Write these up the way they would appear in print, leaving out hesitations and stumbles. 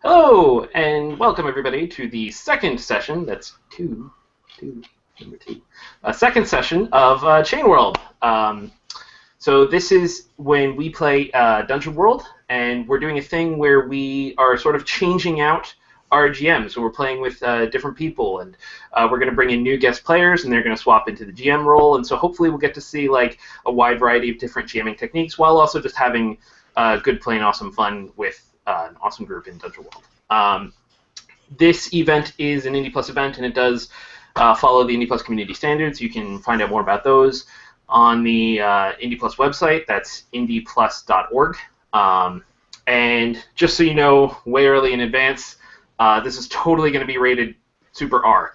Hello, and welcome everybody to the second session. That's number two. Second session of Chain World. So this is when we play Dungeon World, and we're doing a thing where we are sort of changing out our GM. So we're playing with different people, and we're going to bring in new guest players, and they're going to swap into the GM role. And so hopefully we'll get to see like a wide variety of different GMing techniques, while also just having good, plain, awesome fun with an awesome group in Dungeon World. This event is an Indie Plus event, and it does follow the Indie Plus community standards. You can find out more about those on the Indie Plus website. That's indieplus.org. And just so you know, way early in advance, this is totally going to be rated Super R.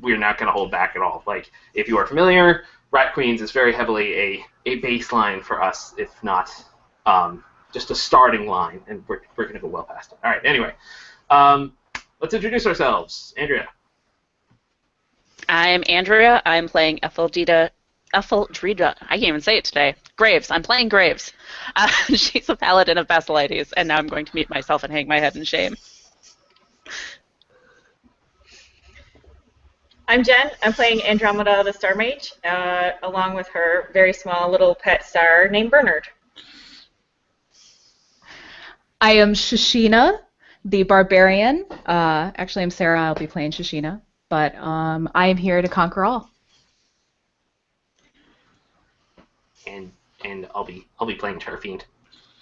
We're not going to hold back at all. Like, if you are familiar, Rat Queens is very heavily a baseline for us, if not just a starting line, and we're going to go well past it. All right, anyway, let's introduce ourselves. Andrea. I'm Andrea. I'm playing Etheldreda. I can't even say it today. Graves. I'm playing Graves. She's a paladin of Basilides, and now I'm going to mute myself and hang my head in shame. I'm Jenn. I'm playing Andromeda the Star Mage, along with her very small little pet star named Bernard. I am Shishina, the Barbarian. Actually, I'm Sarah. I'll be playing Shishina, but I am here to conquer all. And I'll be playing Tarfiend.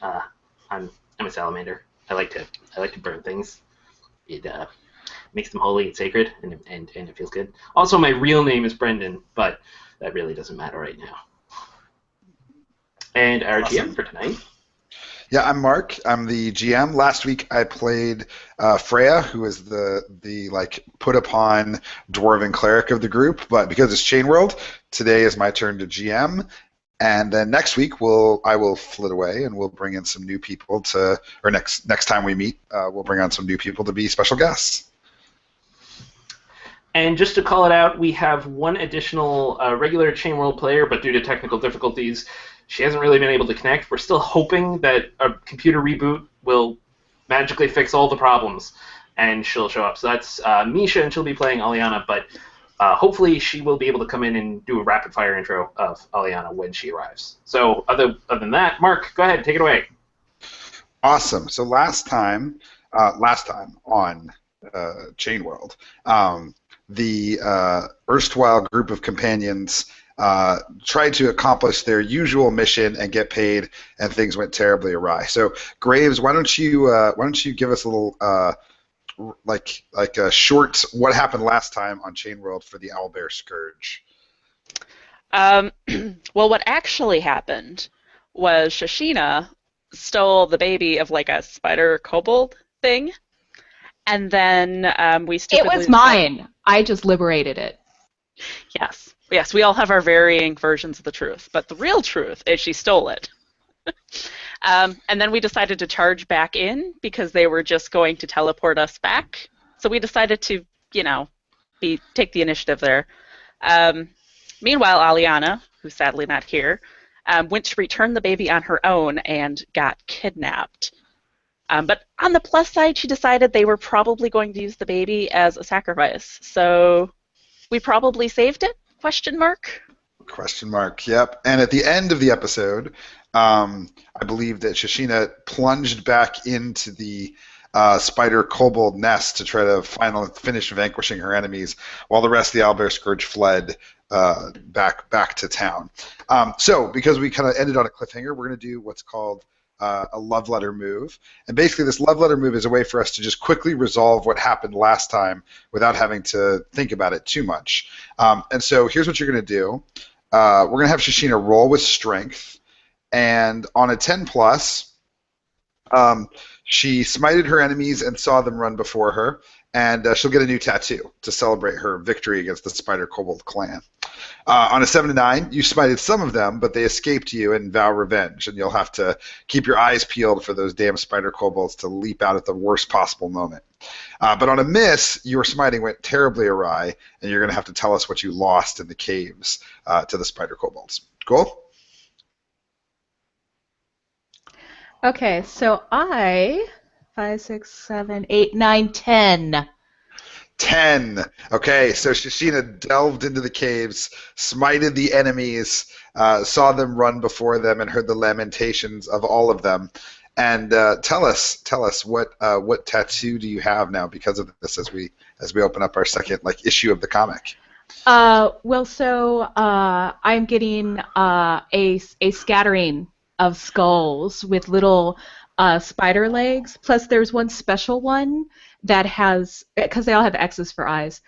I'm a salamander. I like to burn things. It makes them holy and sacred, and it feels good. Also, my real name is Brendan, but that really doesn't matter right now. And our GM for tonight. Yeah, I'm Mark. I'm the GM. Last week I played Freya, who is the put upon dwarven cleric of the group. But because it's Chain World, today is my turn to GM. And then next week I will flit away and we'll bring in some new people next time we meet, we'll bring on some new people to be special guests. And just to call it out, we have one additional regular Chain World player, but due to technical difficulties, she hasn't really been able to connect. We're still hoping that a computer reboot will magically fix all the problems, and she'll show up. So that's Misha, and she'll be playing Aliana, but hopefully she will be able to come in and do a rapid-fire intro of Aliana when she arrives. So other than that, Mark, go ahead, take it away. Awesome. So last time on Chain World, the erstwhile group of companions tried to accomplish their usual mission and get paid, and things went terribly awry. So, Graves, why don't you give us a little a short what happened last time on Chain World for the Owlbear Scourge? Well, what actually happened was Shishina stole the baby of like a spider kobold thing, and then we stupidly. It was mine. I just liberated it. Yes, we all have our varying versions of the truth, but the real truth is she stole it. And then we decided to charge back in because they were just going to teleport us back. So we decided to, take the initiative there. Meanwhile, Aliana, who's sadly not here, went to return the baby on her own and got kidnapped. But on the plus side, she decided they were probably going to use the baby as a sacrifice. So we probably saved it? Question mark? Question mark, yep. And at the end of the episode, I believe that Shishina plunged back into the spider kobold nest to try to finish vanquishing her enemies, while the rest of the Owlbear Scourge fled back to town. So, because we kind of ended on a cliffhanger, we're going to do what's called a love letter move. And basically this love letter move is a way for us to just quickly resolve what happened last time without having to think about it too much. And so here's what you're going to do. We're going to have Shishina roll with strength, and on a 10 plus, she smited her enemies and saw them run before her, and she'll get a new tattoo to celebrate her victory against the Spider Kobold clan. On a 7 to 9, you smited some of them, but they escaped you and vow revenge, and you'll have to keep your eyes peeled for those damn Spider Kobolds to leap out at the worst possible moment. But on a miss, your smiting went terribly awry, and you're going to have to tell us what you lost in the caves to the Spider Kobolds. Cool? Okay, so I 5, 6, 7, 8, 9, 10. 10. Okay, so Shishina delved into the caves, smited the enemies, saw them run before them, and heard the lamentations of all of them. And tell us what tattoo do you have now because of this as we open up our second issue of the comic? Well, so I'm getting a scattering of skulls with little spider legs. Plus, there's one special one that has, because they all have X's for eyes.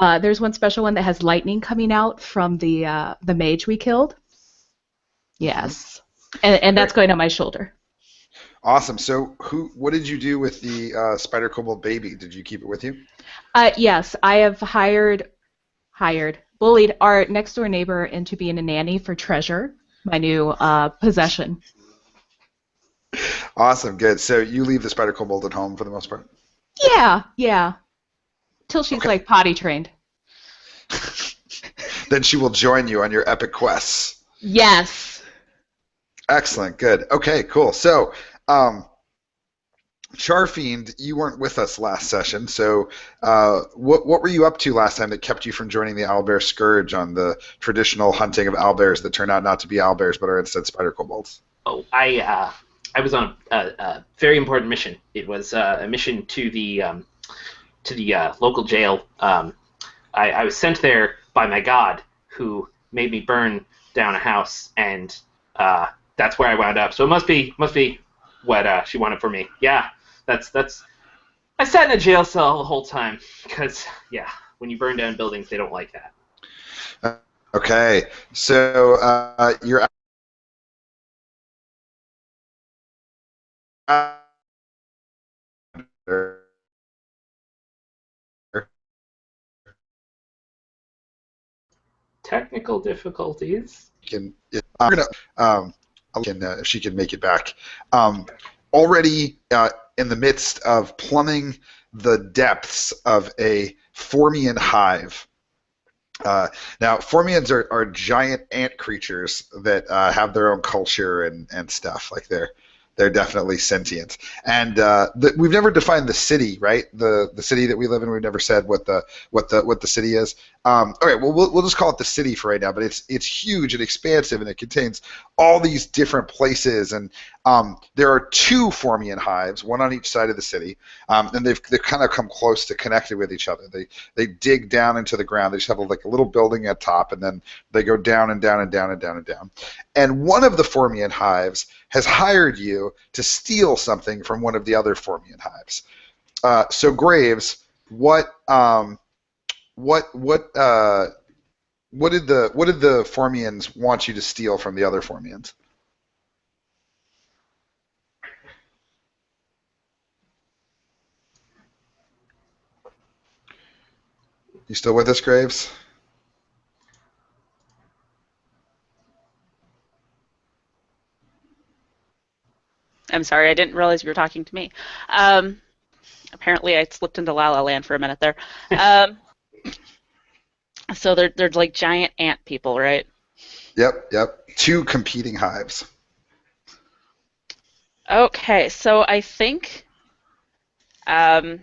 There's one special one that has lightning coming out from the mage we killed. Yes, and that's going on my shoulder. Awesome. So, what did you do with the spider kobold baby? Did you keep it with you? Yes, I have bullied our next door neighbor into being a nanny for Treasure, my new possession. Awesome, good. So you leave the spider kobold at home for the most part? Yeah. Till she's potty trained. Then she will join you on your epic quests. Yes. Excellent, good. Okay, cool. So, Charfiend, you weren't with us last session, so what were you up to last time that kept you from joining the Owlbear Scourge on the traditional hunting of owlbears that turn out not to be owlbears but are instead spider kobolds? Oh, I was on a very important mission. It was a mission to the local jail. I was sent there by my god, who made me burn down a house, and that's where I wound up. So it must be what she wanted for me. Yeah, that's. I sat in a jail cell the whole time because when you burn down buildings, they don't like that. Okay, so you're. Technical difficulties. If she can make it back. Already in the midst of plumbing the depths of a Formian hive. Now, Formians are giant ant creatures that have their own culture and stuff. They're definitely sentient. And we've never defined the city, right? The city that we live in. We've never said what the city is. All right. Well, we'll just call it the city for right now. But it's huge and expansive, and it contains all these different places. And there are 2 Formian hives, one on each side of the city. And they've kind of come close to connected with each other. They dig down into the ground. They just have a little building at top, and then they go down and down and down and down and down. And one of the Formian hives has hired you to steal something from one of the other Formian hives. So Graves, what did the Formians want you to steal from the other Formians? You still with us, Graves? I'm sorry, I didn't realize you were talking to me. Apparently, I slipped into La La Land for a minute there. So they're like giant ant people, right? Yep. 2 competing hives. Okay, so I think, kind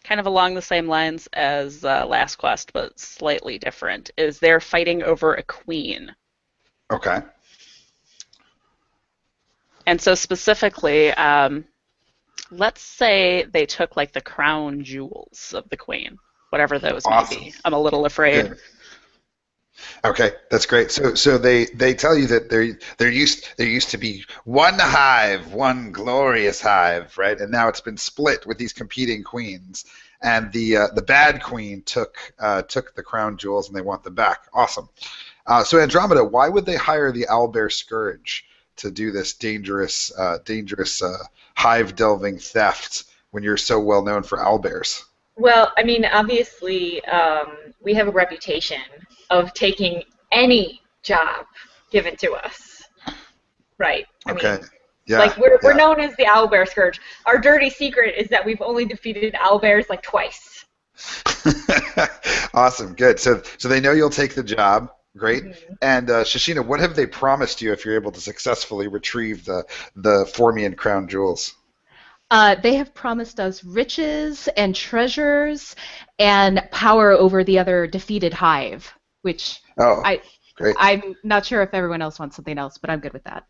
of along the same lines as last quest, but slightly different, is they're fighting over a queen. Okay. And so specifically, let's say they took the crown jewels of the queen, whatever those may be. I'm a little afraid. Good. Okay, that's great. So they tell you that there used to be one hive, one glorious hive, right? And now it's been split with these competing queens. And the bad queen took the crown jewels, and they want them back. Awesome. So Andromeda, why would they hire the Owlbear Scourge to do this dangerous hive delving theft when you're so well known for owlbears? Well, I mean, obviously, we have a reputation of taking any job given to us, right? I mean, yeah. We're known as the Owlbear Scourge. Our dirty secret is that we've only defeated owlbears twice. Awesome, good. So they know you'll take the job. Great. Mm-hmm. And Shishina, what have they promised you if you're able to successfully retrieve the Formian crown jewels? They have promised us riches and treasures and power over the other defeated hive, which Oh, great. I'm not sure if everyone else wants something else, but I'm good with that.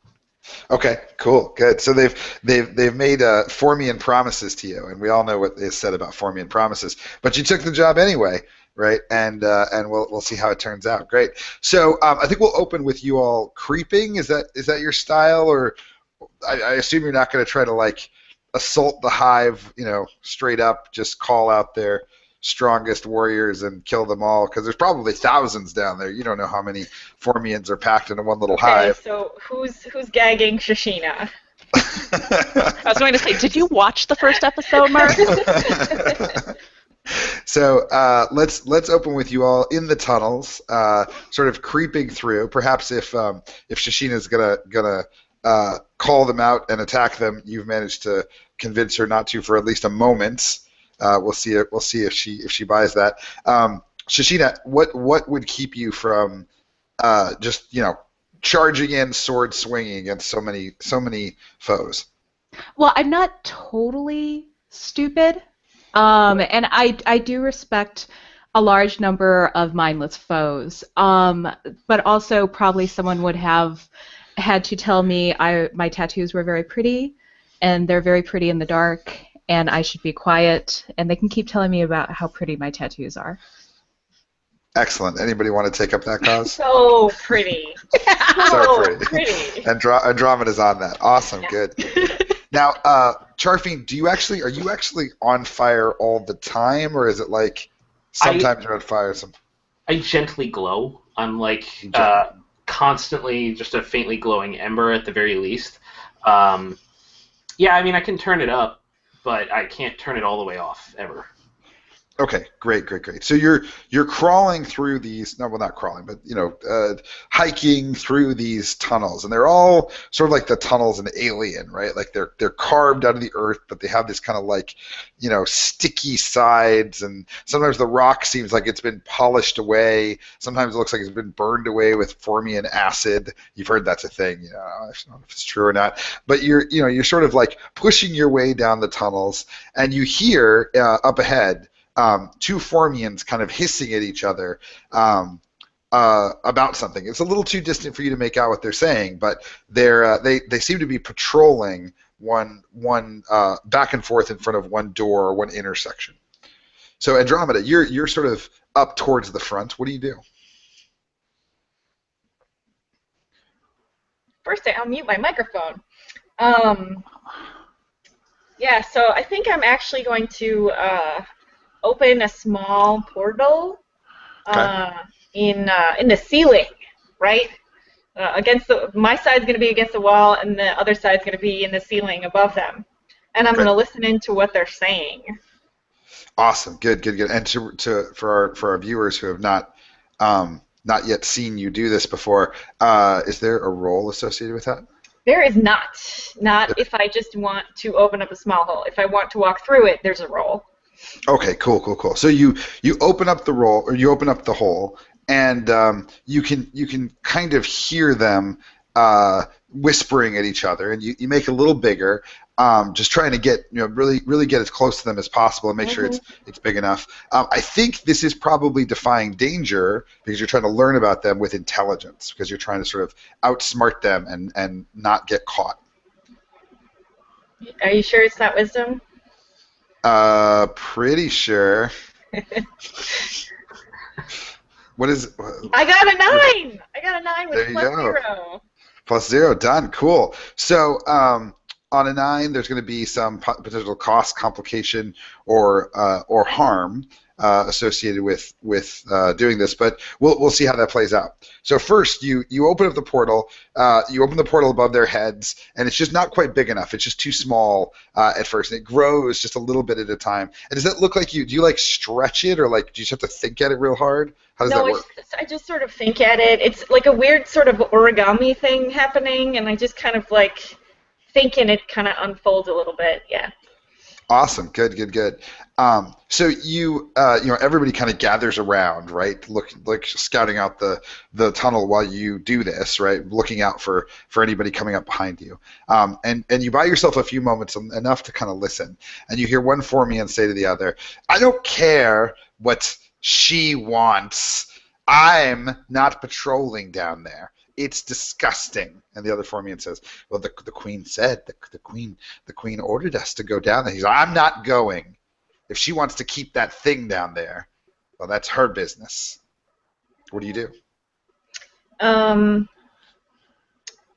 Okay, cool, good. So they've made Formian promises to you, and we all know what is said about Formian promises. But you took the job anyway, right? And we'll see how it turns out. Great. So I think we'll open with you all creeping. Is that your style, or I assume you're not going to try to like assault the hive, straight up, just call out their strongest warriors and kill them all, because there's probably thousands down there. You don't know how many Formians are packed into one little hive. So who's gagging Shashina? I was going to say, did you watch the first episode, Mark? So let's open with you all in the tunnels, sort of creeping through. Perhaps if Shashina's gonna call them out and attack them, you've managed to convince her not to for at least a moment. We'll see if she buys that. Shashina, what would keep you from just charging in, sword swinging against so many foes? Well, I'm not totally stupid, and I do respect a large number of mindless foes, but also probably someone would have had to tell me my tattoos were very pretty, and they're very pretty in the dark, and I should be quiet, and they can keep telling me about how pretty my tattoos are. Excellent. Anybody want to take up that cause? So pretty. So pretty. Andromeda's on that. Awesome. Good. Now, Charfine, are you actually on fire all the time, or is it like sometimes you're on fire? I gently glow. I'm like constantly just a faintly glowing ember at the very least. Yeah, I mean, I can turn it up, but I can't turn it all the way off ever. Okay, great. So you're crawling through these, no, well, not crawling, but hiking through these tunnels, and they're all sort of like the tunnels in Alien, right? Like they're carved out of the earth, but they have this kind of like, sticky sides, and sometimes the rock seems like it's been polished away. Sometimes it looks like it's been burned away with Formian acid. You've heard that's a thing. I don't know if it's true or not, but you're sort of like pushing your way down the tunnels, and you hear up ahead. Two Formians kind of hissing at each other about something. It's a little too distant for you to make out what they're saying, but they seem to be patrolling one back and forth in front of one door or one intersection. So Andromeda, you're sort of up towards the front. What do you do? First, I unmute my microphone. Yeah, so I think I'm actually going to open a small portal in the ceiling, right? My side's going to be against the wall, and the other side's going to be in the ceiling above them. And I'm going to listen into what they're saying. Awesome, good. And for our viewers who have not yet seen you do this before, is there a role associated with that? There is not. Not if I just want to open up a small hole. If I want to walk through it, there's a role. Okay, cool. So you open up the roll, or you open up the hole, and you can kind of hear them whispering at each other, and you make it a little bigger, just trying to get really get as close to them as possible and make sure it's big enough. I think this is probably defying danger because you're trying to learn about them with intelligence, because you're trying to sort of outsmart them and not get caught. Are you sure it's not wisdom? Pretty sure. What is? I got a 9. I got a 9 with +0. +0, done. Cool. So, on a 9, there's going to be some potential cost, complication, or harm associated with doing this, but we'll see how that plays out. So first, you open up the portal. You open the portal above their heads, and it's just not quite big enough. It's just too small at first, and it grows just a little bit at a time. And does that look like do you like stretch it, or like do you just have to think at it real hard? How does that work? I just sort of think at it. It's like a weird sort of origami thing happening, and I just kind of like think, and it kind of unfolds a little bit. Yeah. Awesome. Good. So everybody kind of gathers around, right? Like scouting out the tunnel while you do this, right? Looking out for anybody coming up behind you. And you buy yourself a few moments, enough to kind of listen. And you hear one Formian say to the other, "I don't care what she wants. I'm not patrolling down there. It's disgusting." And the other Formian says, "Well, the queen said, the queen ordered us to go down there." He's like, "I'm not going. If she wants to keep that thing down there, well, that's her business." What do you do?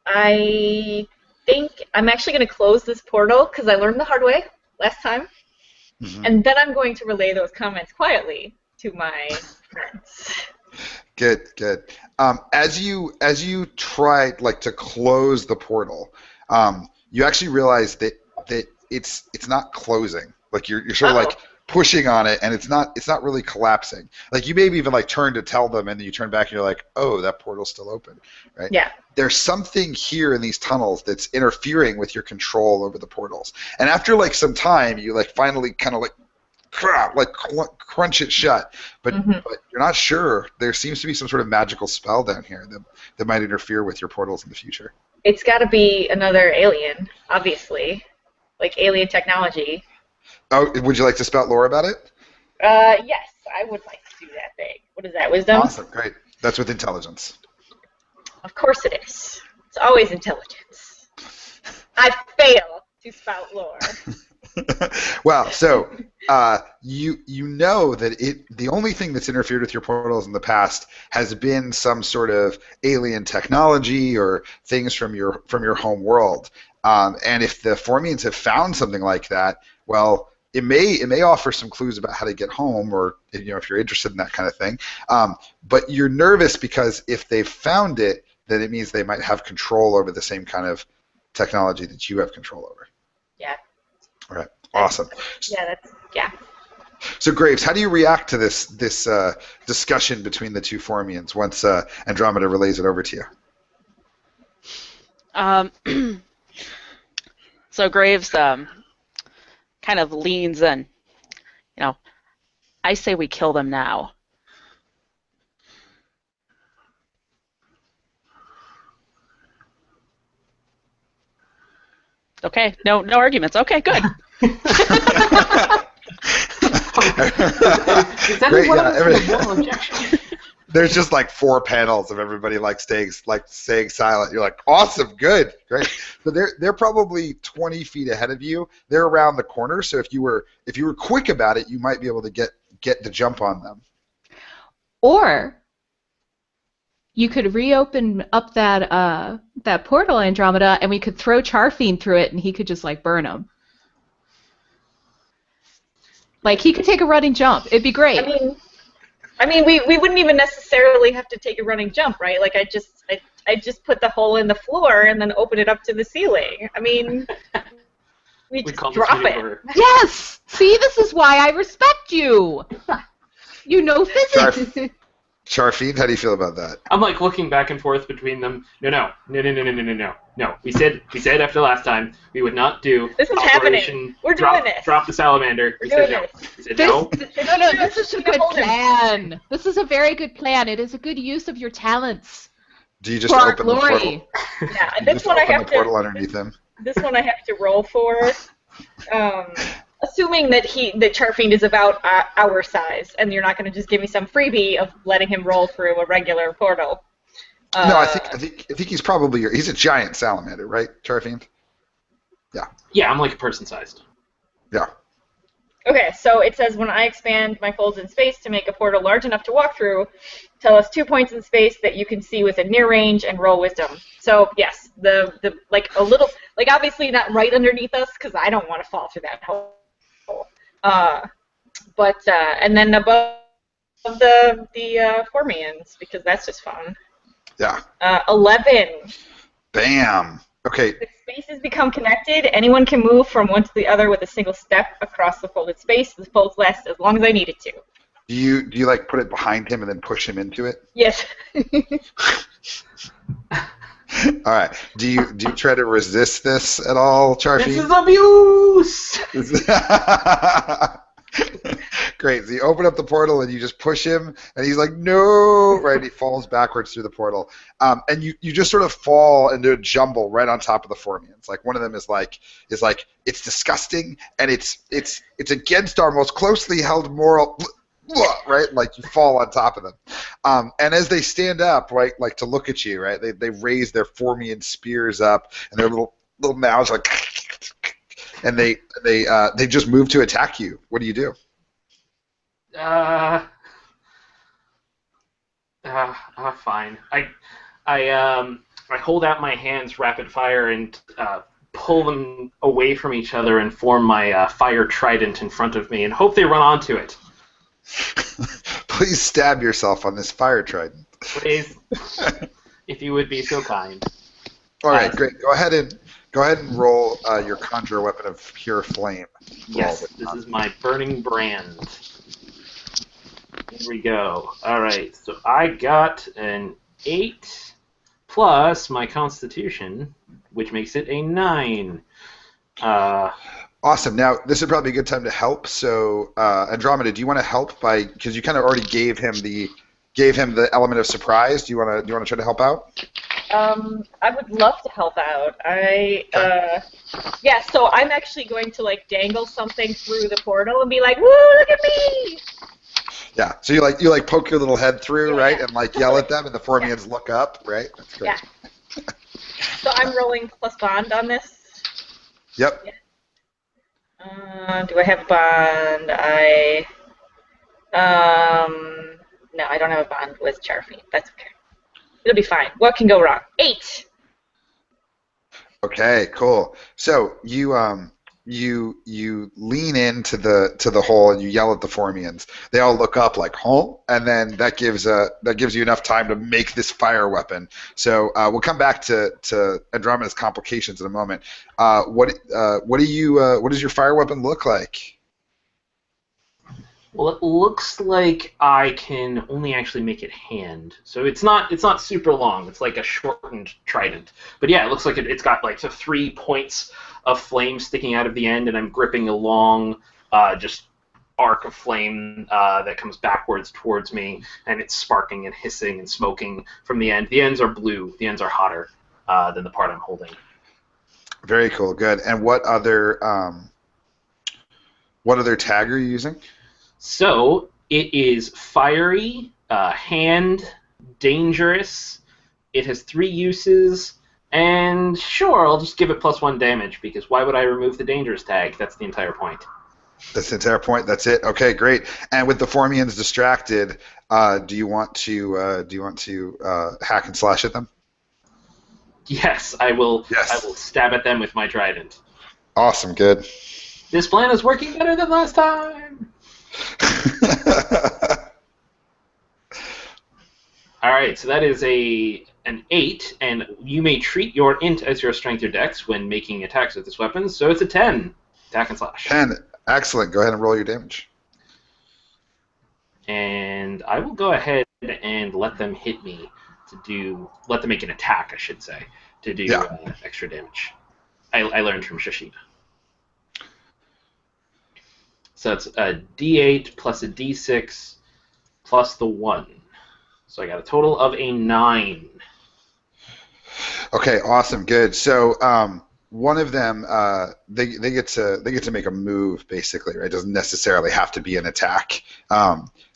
I think I'm actually going to close this portal because I learned the hard way last time. Mm-hmm. And then I'm going to relay those comments quietly to my friends. Good. As you try to close the portal, you actually realize that it's not closing. Like you're sort of like pushing on it, and it's not really collapsing. Like you maybe even turn to tell them, and then you turn back and you're like, "Oh, that portal's still open," right? Yeah. There's something here in these tunnels that's interfering with your control over the portals. And after some time, you finally kind of crunch it shut, but you're not sure. There seems to be some sort of magical spell down here that might interfere with your portals in the future. It's got to be another alien, obviously, alien technology. Oh, would you like to spout lore about it? Yes, I would like to do that thing. What is that, wisdom? Awesome, great. That's with intelligence. Of course it is. It's always intelligence. I fail to spout lore. Well, so you know that the only thing that's interfered with your portals in the past has been some sort of alien technology or things from your home world. And if the Formians have found something like that, well, it may offer some clues about how to get home, or if you're interested in that kind of thing. But you're nervous because if they've found it, then it means they might have control over the same kind of technology that you have control over. Yeah. All right. Awesome. Yeah. So Graves, how do you react to this discussion between the two Formians once Andromeda relays it over to you? So Graves kind of leans in. I say we kill them now. Okay, no arguments. Okay, good. Great, yeah, there's just 4 panels of everybody staying silent. You're like, awesome, good, great. So they're probably 20 feet ahead of you. They're around the corner, so if you were quick about it, you might be able to get the jump on them. Or you could reopen up that portal, Andromeda, and we could throw Charfiend through it, and he could just burn him. He could take a running jump. It'd be great. I mean, we wouldn't even necessarily have to take a running jump, right? I just put the hole in the floor and then open it up to the ceiling. I mean, we just drop it. Yes. See, this is why I respect you. You know physics. Charfiend, how do you feel about that? I'm looking back and forth between them. No. We said after last time we would not do this is happening. We're doing this. Drop the salamander. We said no. We said no. No, this is a good plan. This is a very good plan. It is a good use of your talents. Do you just open the portal? Yeah, this one I have to. Portal underneath them. This one I have to roll for. Assuming that Charfiend is about our size, and you're not going to just give me some freebie of letting him roll through a regular portal. No, I think he's probably he's a giant salamander, right, Charfiend? Yeah. Yeah, I'm person-sized. Yeah. Okay, so it says when I expand my folds in space to make a portal large enough to walk through, tell us 2 points in space that you can see within near range and roll wisdom. So yes, the a little obviously not right underneath us because I don't want to fall through that hole. But and then above the Formians because that's just fun. Yeah. 11. Bam. Okay. If spaces become connected, anyone can move from one to the other with a single step across the folded space. The folds last as long as I need it to. Do you put it behind him and then push him into it? Yes. All right. Do you try to resist this at all, Charfy? This is abuse! Great. So you open up the portal and you just push him, and he's like, no, right? He falls backwards through the portal. And you just sort of fall into a jumble right on top of the Formians. Like one of them is like it's disgusting, and it's against our most closely held moral, right? Like you fall on top of them. And as they stand up, right, like to look at you, right, they raise their Formian spears up, and their little mouths like, and they just move to attack you. What do you do? Fine. I hold out my hands rapid fire and pull them away from each other and form my fire trident in front of me and hope they run onto it. Please stab yourself on this fire trident. Please, if you would be so kind. All right, great. Go ahead and roll your conjure weapon of pure flame. Yes, this is my burning brand. Here we go. All right, so I got an 8 plus my Constitution, which makes it a 9. Awesome. Now, this would probably be a good time to help. So, Andromeda, do you want to help because you kind of already gave him the element of surprise? Do you want to try to help out? I would love to help out. So I'm actually going to like dangle something through the portal and be like, "Woo, look at me!" Yeah. So you poke your little head through, right, and like yell at them, and the Formians look up, right? That's great. Yeah. So I'm rolling plus bond on this. Yep. Yeah. Do I have a bond? No, I don't have a bond with Charfy. That's okay. It'll be fine. What can go wrong? 8. Okay, cool. So you lean into the hole and you yell at the Formians. They all look up like, "Huh?" And then that gives you enough time to make this fire weapon. So we'll come back to Andromeda's complications in a moment. What does your fire weapon look like? Well, it looks like I can only actually make it hand, so it's not super long. It's like a shortened trident. But yeah, it looks like it's got like 3 points of flame sticking out of the end, and I'm gripping a long, just arc of flame that comes backwards towards me, and it's sparking and hissing and smoking from the end. The ends are blue. The ends are hotter than the part I'm holding. Very cool. Good. And what other tag are you using? So it is fiery, hand, dangerous. It has 3 uses, and sure, I'll just give it +1 damage because why would I remove the dangerous tag? That's the entire point. That's the entire point. That's it. Okay, great. And with the Formians distracted, do you want to hack and slash at them? Yes, I will. Yes. I will stab at them with my trident. Awesome. Good. This plan is working better than last time. All right, so that is an 8, and you may treat your int as your strength or dex when making attacks with this weapon. So it's a 10. Attack and slash. 10. Excellent. Go ahead and roll your damage. And I will go ahead and let them hit me let them make an attack, I should say, to do extra damage. I learned from Shashina. So that's a D8 plus a D6 plus the 1. So I got a total of a 9. Okay, awesome, good. So one of them, they get to make a move basically, right? It doesn't necessarily have to be an attack.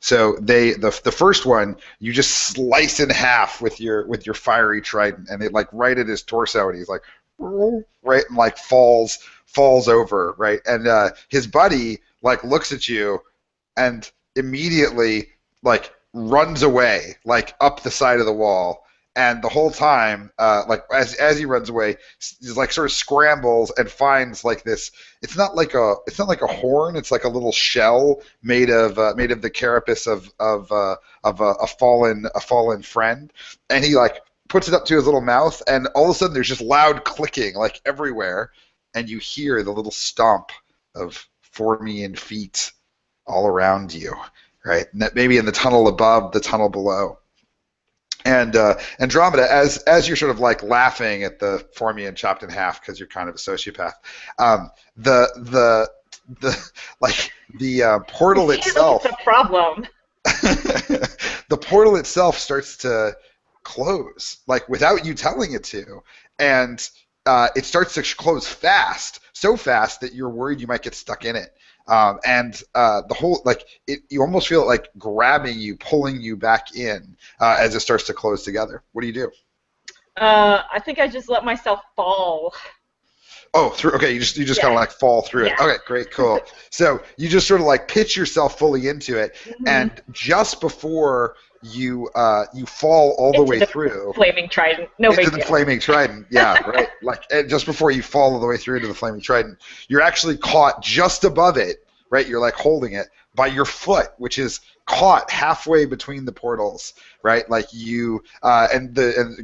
So the first one you just slice in half with your fiery trident, and it like right at his torso, and he's like right and like falls over, right, and his buddy like looks at you and immediately like runs away like up the side of the wall, and the whole time like as he runs away, he's like sort of scrambles and finds like this, it's not like a horn, it's like a little shell made of the carapace of a fallen friend, and he like puts it up to his little mouth, and all of a sudden there's just loud clicking like everywhere, and you hear the little stomp of Formian feet all around you, right? Maybe in the tunnel above, the tunnel below. And Andromeda, as you're sort of like laughing at the Formian chopped in half because you're kind of a sociopath, the portal itself. It's a problem. The portal itself starts to close, like without you telling it to, and it starts to close fast, so fast that you're worried you might get stuck in it. And the whole, like, you almost feel it like grabbing you, pulling you back in as it starts to close together. What do you do? I think I just let myself fall. Oh, through. Okay, you just kind of like fall through it. Yeah. Okay, great, cool. So you just sort of like pitch yourself fully into it, and just before you fall all the way through. Flaming trident. No big Into deal. the flaming trident, yeah, right. Like just before you fall all the way through into the flaming trident, you're actually caught just above it, right? You're like holding it by your foot, which is caught halfway between the portals, right? Like you and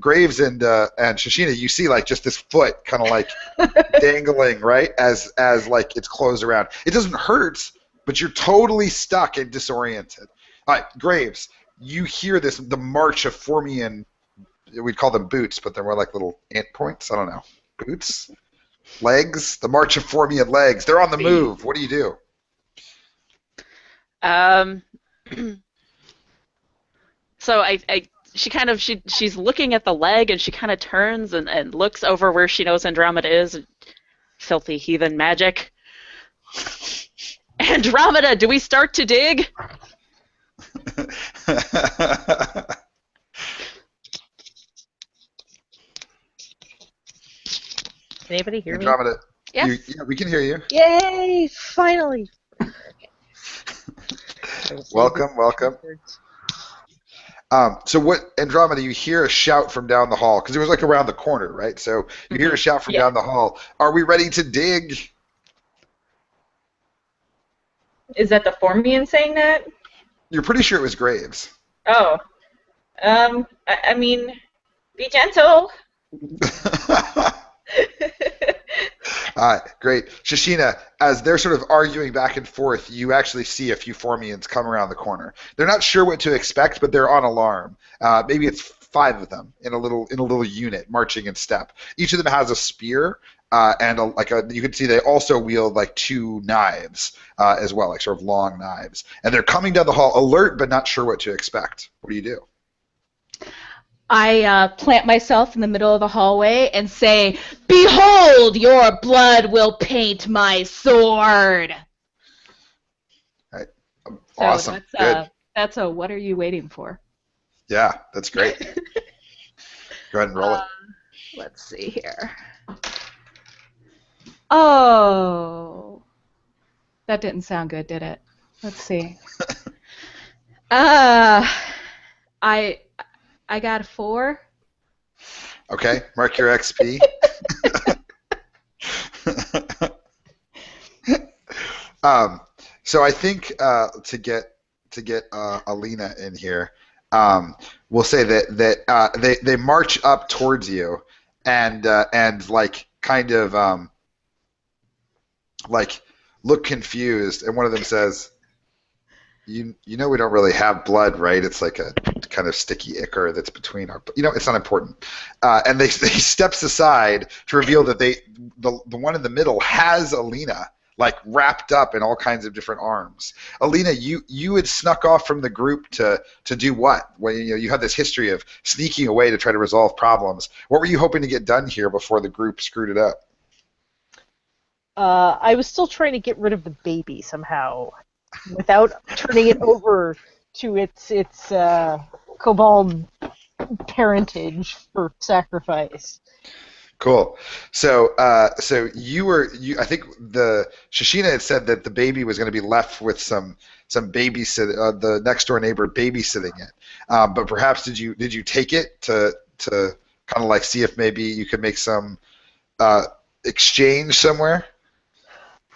Graves and Shashina, you see like just this foot kind of like dangling, right? As like it's closed around. It doesn't hurt, but you're totally stuck and disoriented. All right, Graves, you hear the march of Formian. We'd call them boots, but they're more like little ant points. I don't know. Boots? Legs? The march of Formian legs. They're on the move. What do you do? So she's looking at the leg, and she kind of turns and looks over where she knows Andromeda is. Filthy heathen magic. Andromeda, do we start to dig? Can anybody hear me? Andromeda. Yes. Yeah, we can hear you. Yay! Finally. Welcome. So what, Andromeda, you hear a shout from down the hall, because it was like around the corner, right? So you hear a shout from down the hall. Are we ready to dig? Is that the Formian saying that? You're pretty sure it was Graves. Oh. I mean, be gentle. All right, great. Shashina, as they're sort of arguing back and forth, you actually see a few Formians come around the corner. They're not sure what to expect, but they're on alarm. Maybe it's 5 of them in a little unit marching in step. Each of them has a spear, and you can see they also wield like 2 knives as well, like sort of long knives. And they're coming down the hall, alert but not sure what to expect. What do you do? I plant myself in the middle of the hallway and say, "Behold, your blood will paint my sword." All right. So Awesome. Good. That's a what are you waiting for? Yeah, that's great. Go ahead and roll it. Let's see here. Oh, that didn't sound good, did it? Let's see. I got a 4. Okay, mark your XP. So I think to get Alina in here, we'll say that they march up towards you and like kind of like look confused, and one of them says, You know we don't really have blood, right? It's like a kind of sticky ichor that's between our... it's not important. And they steps aside to reveal that the one in the middle has Alina, like wrapped up in all kinds of different arms. Alina, you had snuck off from the group to do what? When you had this history of sneaking away to try to resolve problems. What were you hoping to get done here before the group screwed it up? I was still trying to get rid of the baby somehow, without turning it over to its kobold parentage for sacrifice. Cool. So I think the Shashina had said that the baby was going to be left with some babysit the next door neighbor babysitting it. But perhaps did you take it to kind of like see if maybe you could make some exchange somewhere?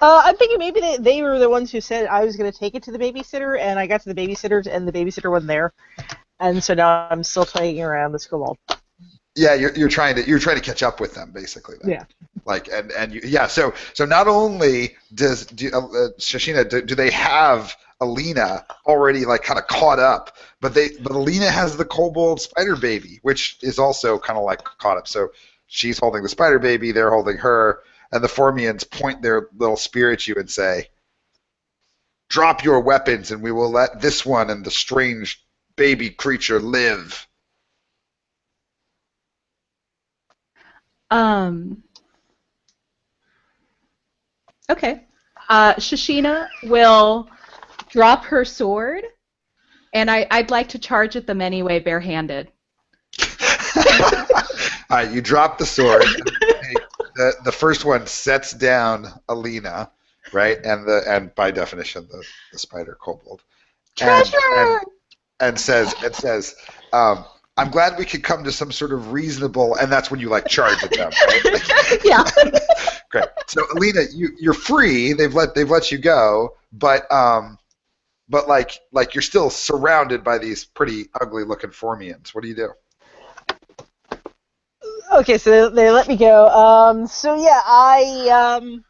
I'm thinking maybe they were the ones who said I was going to take it to the babysitter, and I got to the babysitter, and the babysitter wasn't there, and so now I'm still playing around the kobold. Yeah, you're trying to catch up with them, basically. Then. Yeah. Like So not only Shashina, do they have Alina already like kind of caught up, but Alina has the kobold spider baby, which is also kind of like caught up. So she's holding the spider baby, they're holding her, and the Formians point their little spear at you and say, "Drop your weapons, and we will let this one and the strange baby creature live." Okay. Shashina will drop her sword, and I'd like to charge at them anyway, barehanded. All right, you drop the sword. The first one sets down Alina, right? And by definition, the spider kobold. Treasure! And says, "I'm glad we could come to some sort of reasonable," and that's when you like charge at them, right? Yeah. Great. So Alina, you're free. They've let you go, but like you're still surrounded by these pretty ugly looking Formians. What do you do? Okay, so they let me go. So yeah, I'm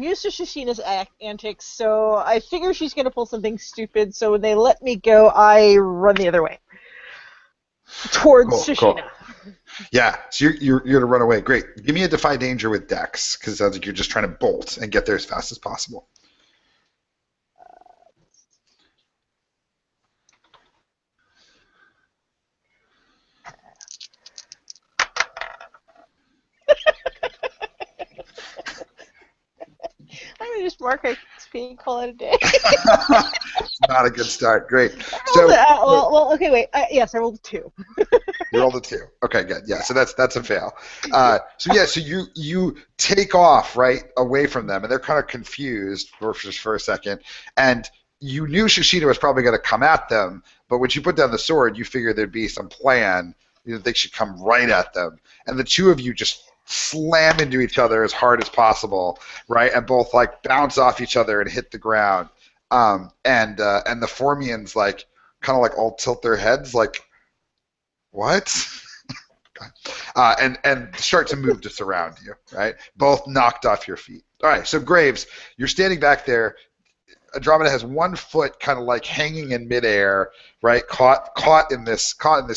used to Shashina's antics, so I figure she's gonna pull something stupid. So when they let me go, I run the other way towards Shashina. Cool. Yeah, so you're gonna run away. Great. Give me a defy danger with Dex, because it sounds like you're just trying to bolt and get there as fast as possible. I'm gonna just mark XP and call it a day. Not a good start. Great. Well, okay, wait. Yes, I rolled a 2. You rolled a 2. Okay, good. Yeah, so that's a fail. So you take off right away from them, and they're kind of confused for a second. And you knew Shashina was probably going to come at them, but when you put down the sword, you figured there'd be some plan. They should come right at them, and the two of you just slam into each other as hard as possible, right? And both like bounce off each other and hit the ground. And the Formians like kind of like all tilt their heads like, what? And start to move to surround you, right? Both knocked off your feet. All right, so Graves, you're standing back there. Andromeda has one foot kind of like hanging in midair, right? Caught in this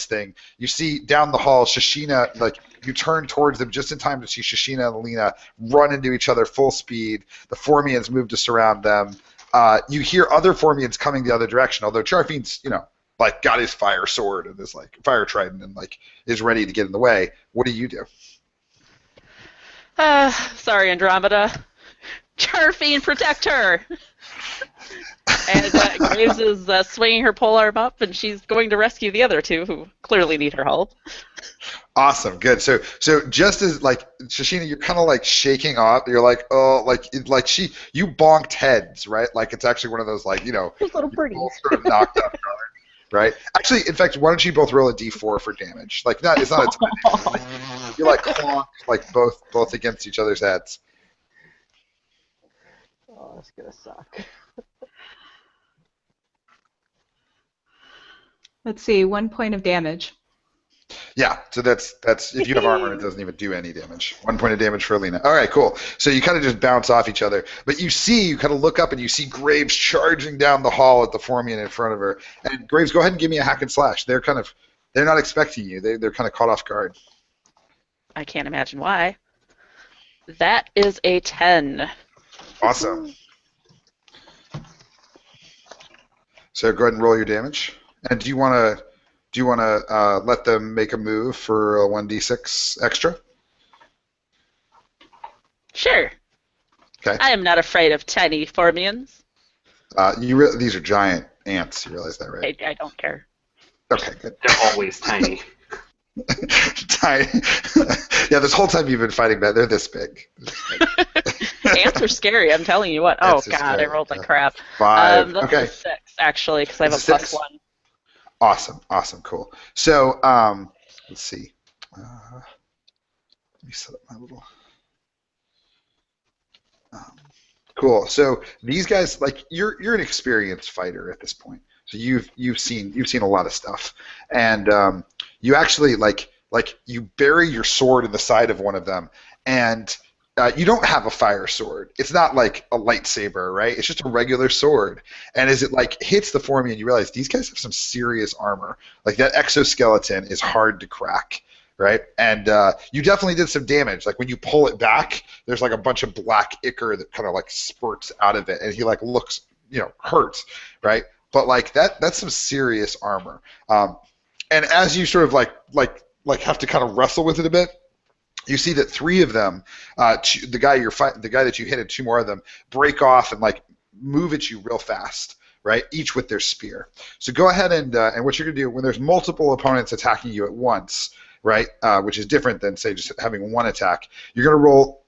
thing. You see down the hall, Shashina, like you turn towards them just in time to see Shashina and Alina run into each other full speed. The Formians move to surround them. You hear other Formians coming the other direction, although Charfine's, like got his fire sword and his like fire trident and like is ready to get in the way. What do you do? Sorry, Andromeda. Charfine, protect her! And Graves is swinging her polearm up, and she's going to rescue the other two, who clearly need her help. Awesome, good. So just as like Shashina, you're kind of like shaking off. You're like, oh, you bonked heads, right? Like it's actually one of those like Those little birdies. sort of knocked off guard, right? Actually, in fact, why don't you both roll a d4 for damage? Like it's not a ton. You're like clonk, like both against each other's heads. Oh, that's gonna suck. Let's see, 1 point of damage. Yeah, so that's if you have armor, it doesn't even do any damage. 1 point of damage for Alina. All right, cool. So you kind of just bounce off each other, but you kind of look up and you see Graves charging down the hall at the Formian in front of her. And Graves, go ahead and give me a hack and slash. They're not expecting you. They're kind of caught off guard. I can't imagine why. That is a 10. Awesome. So go ahead and roll your damage. And do you want to let them make a move for a 1d6 extra? Sure. Okay. I am not afraid of tiny Formians. These are giant ants. You realize that, right? I don't care. Okay, good. They're always tiny. Tiny. Yeah, this whole time you've been fighting that, they're this big. Ants are scary, I'm telling you what. Oh, Ants are God, scary, I rolled like yeah. crap. 5. That's Okay. a 6, actually, because I have a It's a 6? +1. Awesome, cool. So, let's see. Let me set up my little. Cool. So these guys, like, you're an experienced fighter at this point. So you've seen a lot of stuff, and you actually like you bury your sword in the side of one of them, and you don't have a fire sword. It's not like a lightsaber, right? It's just a regular sword. And as it like hits the Formian, you realize these guys have some serious armor. Like that exoskeleton is hard to crack, right? And you definitely did some damage. Like when you pull it back, there's like a bunch of black ichor that kind of like spurts out of it, and he like looks, hurt, right? But like that's some serious armor. And as you sort of like have to kind of wrestle with it a bit, you see that 3 of them, the guy that you hit, and 2 more of them break off and like move at you real fast, right? Each with their spear. So go ahead and what you're gonna do when there's multiple opponents attacking you at once, right? Which is different than say just having one attack. You're gonna roll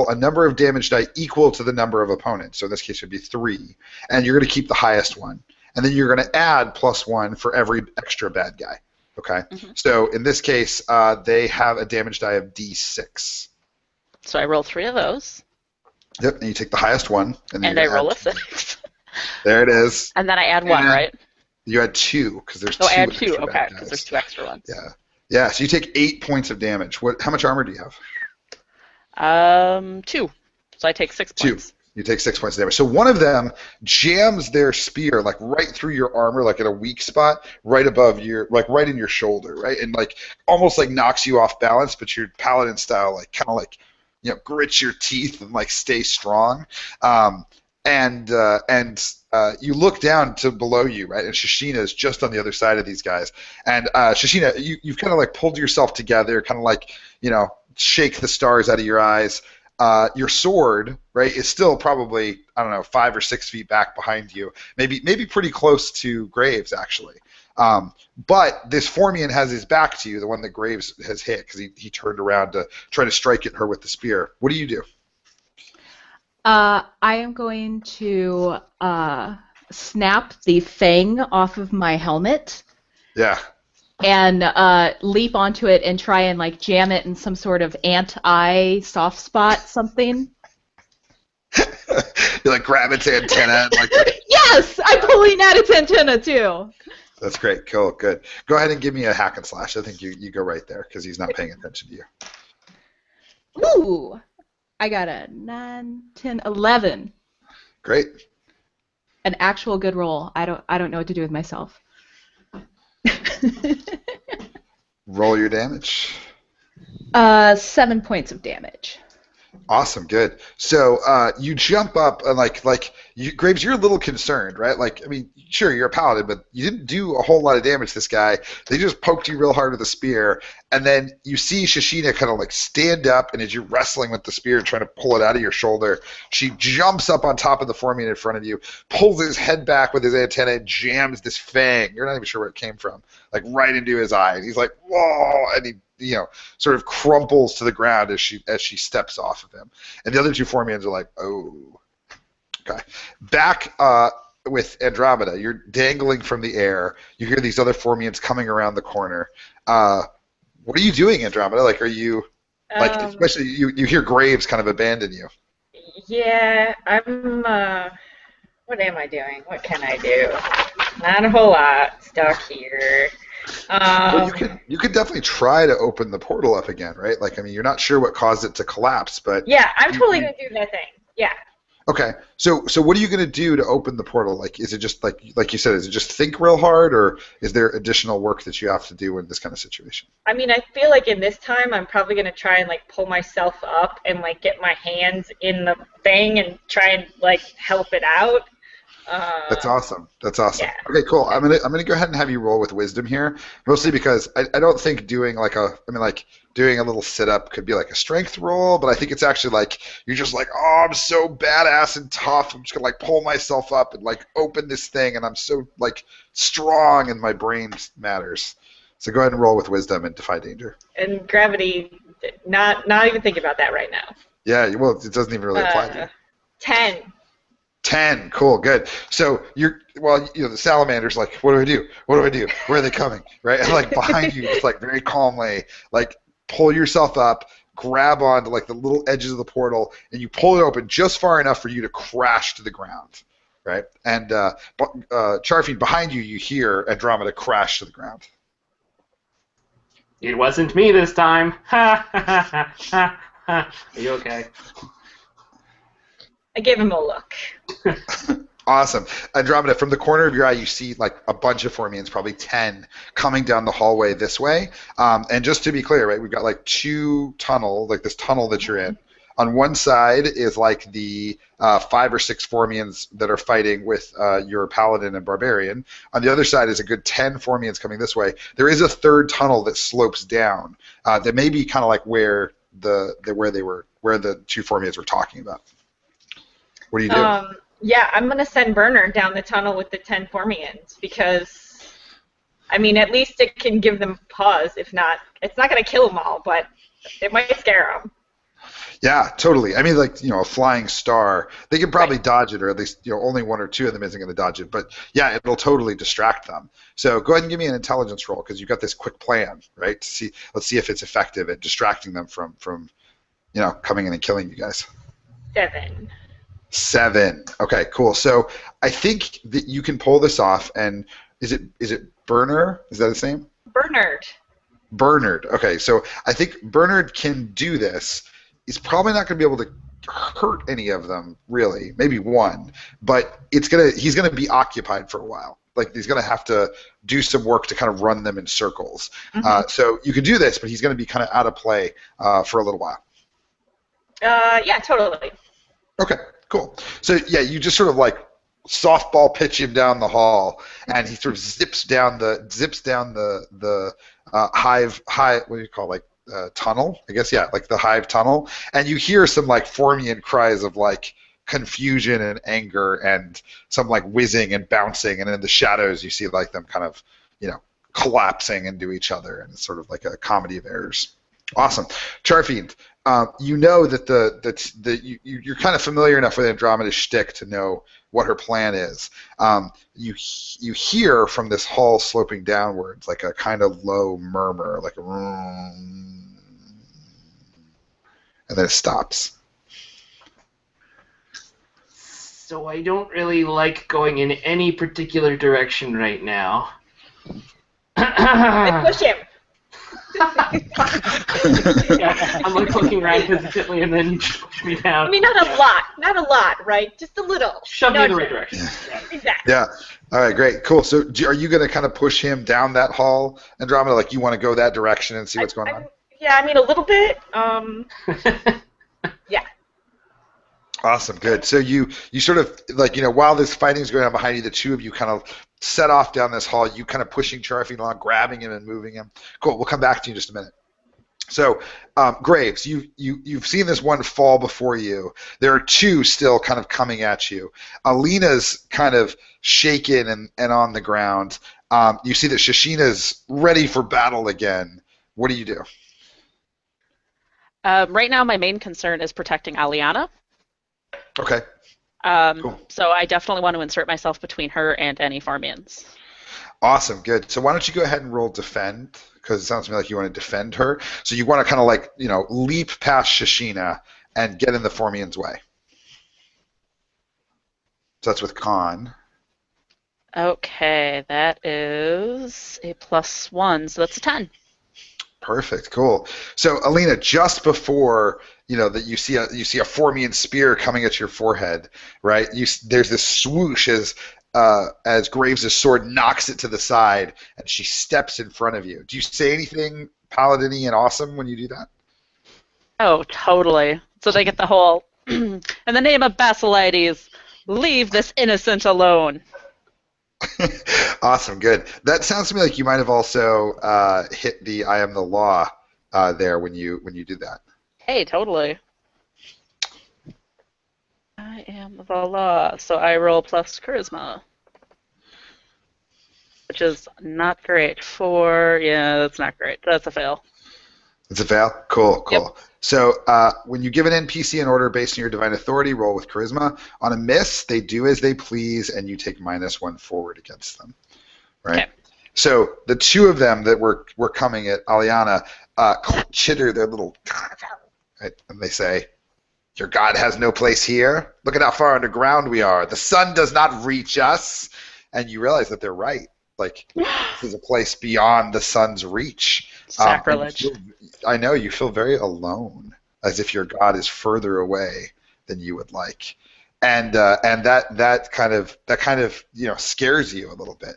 a number of damage die equal to the number of opponents. So in this case, it would be 3, and you're gonna keep the highest one, and then you're gonna add +1 for every extra bad guy. Okay, So in this case, they have a damage die of D6. So I roll 3 of those. Yep, and you take the highest one. And I roll a 6. There it is. And then I add 1, right? You add 2, because there's 2 I add 2, extra okay, bad because guys. there's 2 extra ones. Yeah, so you take 8 points of damage. How much armor do you have? 2. So I take 6 points. 2. You take 6 points of damage. So one of them jams their spear like right through your armor, like at a weak spot, right above like right in your shoulder, right, and like almost like knocks you off balance. But your paladin style, like kind of like grits your teeth and like stay strong. And you look down to below you, right, and Shashina is just on the other side of these guys. And Shashina, you've kind of like pulled yourself together, kind of like shake the stars out of your eyes. Your sword, right, is still probably, I don't know, 5 or 6 feet back behind you, maybe pretty close to Graves, actually. But this Formian has his back to you, the one that Graves has hit, because he turned around to try to strike at her with the spear. What do you do? I am going to snap the fang off of my helmet. Yeah. And leap onto it and try and like jam it in some sort of ant-eye soft spot something. You like grab its antenna and like. Yes, I'm pulling at its antenna too. That's great. Cool. Good. Go ahead and give me a hack and slash. I think you go right there because he's not paying attention to you. Ooh, I got a 9, 10, 11. Great. An actual good roll. I don't know what to do with myself. Roll your damage. 7 points of damage. Awesome, good. So you jump up and Graves, you're a little concerned, right? Like, I mean, sure, you're a paladin, but you didn't do a whole lot of damage to this guy. They just poked you real hard with a spear, and then you see Shashina kind of like stand up, and as you're wrestling with the spear and trying to pull it out of your shoulder, she jumps up on top of the Formian in front of you, pulls his head back with his antenna, and jams this fang. You're not even sure where it came from, like right into his eye. And he's like, whoa, and he sort of crumples to the ground as she steps off of him. And the other 2 Formians are like, oh. Okay. Back with Andromeda, you're dangling from the air. You hear these other Formians coming around the corner. What are you doing, Andromeda? Like, are you, especially you hear Graves kind of abandon you. Yeah, I'm, what am I doing? What can I do? Not a whole lot. Stuck here. Well, you could definitely try to open the portal up again, right? Like, I mean, you're not sure what caused it to collapse, but yeah, I'm totally gonna do that thing. Yeah. Okay, so what are you gonna do to open the portal? Like, is it just like you said? Is it just think real hard, or is there additional work that you have to do in this kind of situation? I mean, I feel like in this time, I'm probably gonna try and like pull myself up and like get my hands in the thing and try and like help it out. That's awesome. That's awesome. Yeah. Okay, cool. I'm gonna go ahead and have you roll with wisdom here, mostly because I don't think doing doing a little sit up could be like a strength roll, but I think it's actually like you're just like, oh, I'm so badass and tough. I'm just gonna like pull myself up and like open this thing, and I'm so like strong, and my brain matters. So go ahead and roll with wisdom and defy danger. And gravity, not even thinking about that right now. Yeah, well, it doesn't even really apply to you. 10. 10, cool, good. So the salamander's like, what do I do? What do I do? Where are they coming? Right? And like behind you, just like very calmly, like pull yourself up, grab onto like the little edges of the portal, and you pull it open just far enough for you to crash to the ground. Right? And Charfine, behind you, you hear Andromeda crash to the ground. It wasn't me this time. Ha ha ha ha Are you okay? I gave him a look. Awesome. Andromeda, from the corner of your eye, you see like a bunch of Formians, probably 10, coming down the hallway this way. And just to be clear, right, we've got like two tunnel, like this tunnel that you're in. On one side is like the 5 or 6 Formians that are fighting with your Paladin and Barbarian. On the other side is a good 10 Formians coming this way. There is a third tunnel that slopes down that may be kind of like where the two Formians were talking about. What do you do? Yeah, I'm going to send Bernard down the tunnel with the 10 Formians because, I mean, at least it can give them pause. If not, it's not going to kill them all, but it might scare them. Yeah, totally. I mean, like, a flying star, they can probably dodge it, or at least, only 1 or 2 of them isn't going to dodge it. But, yeah, it'll totally distract them. So go ahead and give me an intelligence roll because you've got this quick plan, right? Let's see if it's effective at distracting them from coming in and killing you guys. 7. Okay, cool. So I think that you can pull this off. And is it Bernard? Is that his name? Bernard. Okay, so I think Bernard can do this. He's probably not going to be able to hurt any of them, really. Maybe 1, but he's gonna be occupied for a while. Like he's gonna have to do some work to kind of run them in circles. Mm-hmm. So you can do this, but he's gonna be kind of out of play for a little while. Yeah, totally. Okay, cool. So yeah, you just sort of like softball pitch him down the hall, and he sort of zips down the hive. What do you call it? Like tunnel? I guess like the hive tunnel. And you hear some like Formian cries of like confusion and anger, and some like whizzing and bouncing, and in the shadows you see like them kind of collapsing into each other, and it's sort of like a comedy of errors. Awesome. Charfiend, you know that you're kind of familiar enough with Andromeda's shtick to know what her plan is. You hear from this hall sloping downwards like a kind of low murmur, like a and then it stops. So I don't really like going in any particular direction right now. I push him. Yeah, I'm like looking around hesitantly, and then you just push me down. I mean, not a lot, right? Just a little. Shove me in the right direction. Yeah. Exactly. Yeah. All right, great, cool. So are you going to kind of push him down that hall, Andromeda? Like you want to go that direction and see what's going on? Yeah, I mean a little bit. Yeah. Awesome, good. So you sort of like while this fighting is going on behind you, the two of you kind of set off down this hall. You kind of pushing Charfiend along, grabbing him and moving him. Cool. We'll come back to you in just a minute. So, Graves, you've seen this one fall before you. There are 2 still kind of coming at you. Alina's kind of shaken and on the ground. You see that Shashina's ready for battle again. What do you do? Right now, my main concern is protecting Aliana. Okay. Cool. So I definitely want to insert myself between her and any Farmians. Awesome, good. So why don't you go ahead and roll defend, because it sounds to me like you want to defend her. So you want to kind of like, leap past Shashina and get in the Formian's way. So that's with con. Okay, that is a +1, so that's a 10. Perfect, cool. So Alina, just before that you see a Formian spear coming at your forehead, right? There's this swoosh as Graves' sword knocks it to the side, and she steps in front of you. Do you say anything paladin-y and awesome when you do that? Oh, totally. So they get the whole, in the name of Basilides, leave this innocent alone. Awesome, good. That sounds to me like you might have also hit the I am the law there when you do that. Hey, totally. I am the law, so I roll plus charisma, which is not great. That's not great. That's a fail. It's a fail? Cool. Yep. So when you give an NPC an order based on your divine authority, roll with charisma. On a miss, they do as they please, and you take -1 forward against them. Right? Okay. So the 2 of them that were coming at Aliana chitter their little... Right? And they say, "Your god has no place here. Look at how far underground we are. The sun does not reach us." And you realize that they're right. Like, this is a place beyond the sun's reach. Sacrilege. I know, you feel very alone. as if your god is further away than you would like. And that kind of scares you a little bit.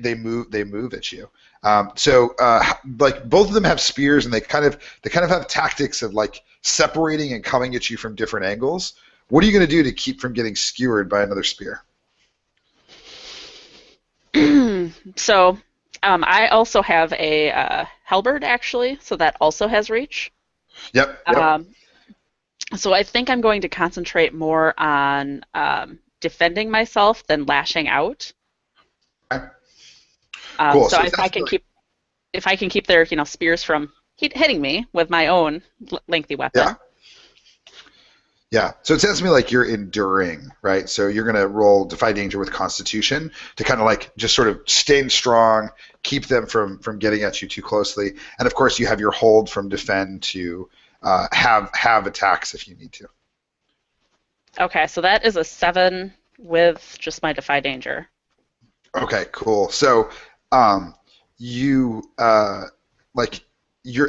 They move at you. Like both of them have spears, and they kind of have tactics of like separating and coming at you from different angles. What are you going to do to keep from getting skewered by another spear? So I also have a halberd, actually, so that also has reach. Yep. So I think I'm going to concentrate more on defending myself than lashing out. Okay. Cool. So if I can keep their spears from hitting me with my own lengthy weapon. Yeah. Yeah, so it sounds to me like you're enduring, right? So you're going to roll Defy Danger with Constitution to kind of like just sort of stay strong, keep them from getting at you too closely. And of course, you have your hold from Defend to have attacks if you need to. Okay, so that is a 7 with just my Defy Danger. Okay, cool. So you're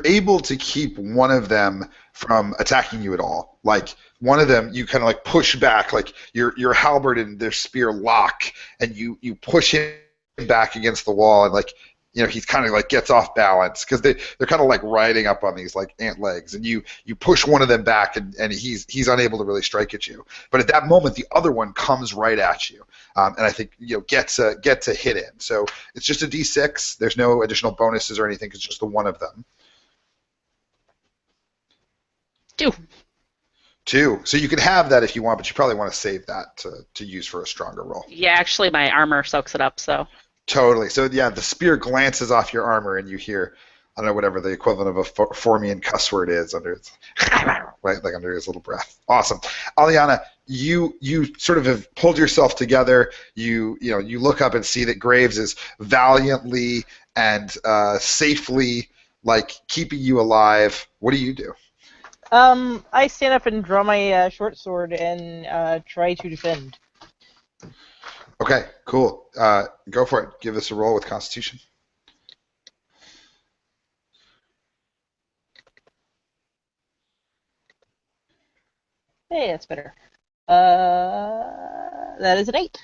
able to keep one of them from attacking you at all. Like one of them, you kind of like push back, like your halberd and their spear lock, and you push him back against the wall, and like he's kind of like gets off balance because they're kind of like riding up on these like ant legs, and you push one of them back, and he's unable to really strike at you. But at that moment, the other one comes right at you, and I think gets a hit in. So it's just a D6. There's no additional bonuses or anything. It's just the one of them. 2. So you can have that if you want, but you probably want to save that to use for a stronger roll. Yeah, actually, my armor soaks it up, so. Totally. So yeah, the spear glances off your armor, and you hear, I don't know, whatever the equivalent of a Formian cuss word is under its, right, like under his little breath. Awesome. Aliana, you sort of have pulled yourself together. You look up and see that Graves is valiantly and safely like keeping you alive. What do you do? I stand up and draw my short sword and try to defend. Okay, cool. Go for it. Give us a roll with Constitution. Hey, that's better. That is an 8.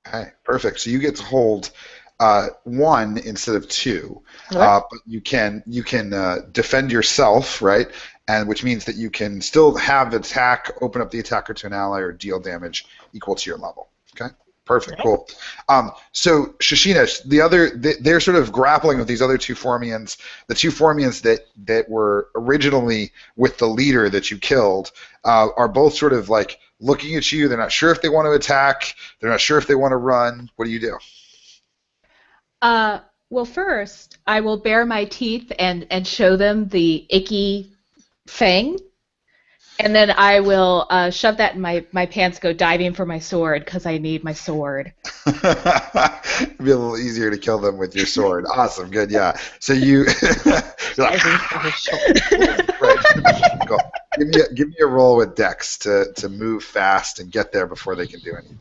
Okay, perfect. So you get to hold 1 instead of 2, Okay. but you can defend yourself, right? And which means that you can still have attack, open up the attacker to an ally, or deal damage equal to your level. Okay, perfect, cool. So Shashina, they're sort of grappling with these other 2 Formians. The 2 Formians that were originally with the leader that you killed are both sort of like looking at you. They're not sure if they want to attack. They're not sure if they want to run. What do you do? Well, first, I will bare my teeth and show them the icky fang, and then I will shove that in my pants, go diving for my sword, because I need my sword. It'd be a little easier to kill them with your sword. Awesome, good, yeah. So you... like, right. Cool. Give me a roll with Dex to move fast and get there before they can do anything.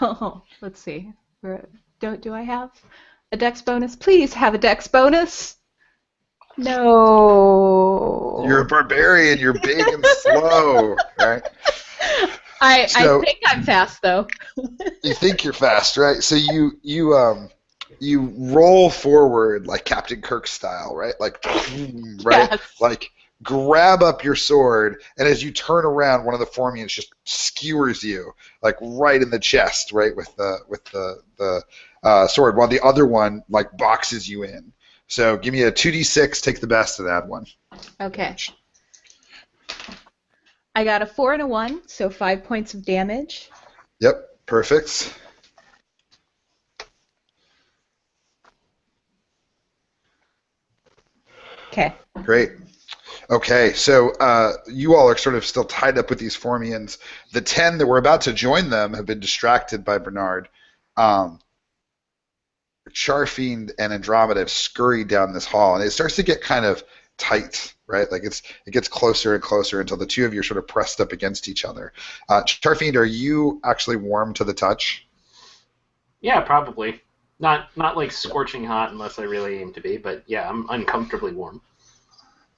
Oh, let's see. Do I have a Dex bonus? Please have a Dex bonus. No. You're a barbarian. You're big and slow, right? I think I'm fast though. You think you're fast, right? So you roll forward like Captain Kirk style, right? Like, right? Yes. Like grab up your sword, and as you turn around, one of the Formians just skewers you like right in the chest, right, with the sword, while the other one like boxes you in. So give me a 2d6, take the best and add 1. Okay. I got a 4 and a 1, so 5 points of damage. Yep, perfect. Okay. Great. Okay, so you all are sort of still tied up with these Formians. The 10 that were about to join them have been distracted by Bernard. Charfiend and Andromeda have scurried down this hall, and it starts to get kind of tight, right? Like it gets closer and closer until the 2 of you are sort of pressed up against each other. Charfiend, are you actually warm to the touch? Yeah, probably. Not like scorching hot unless I really aim to be, but yeah, I'm uncomfortably warm.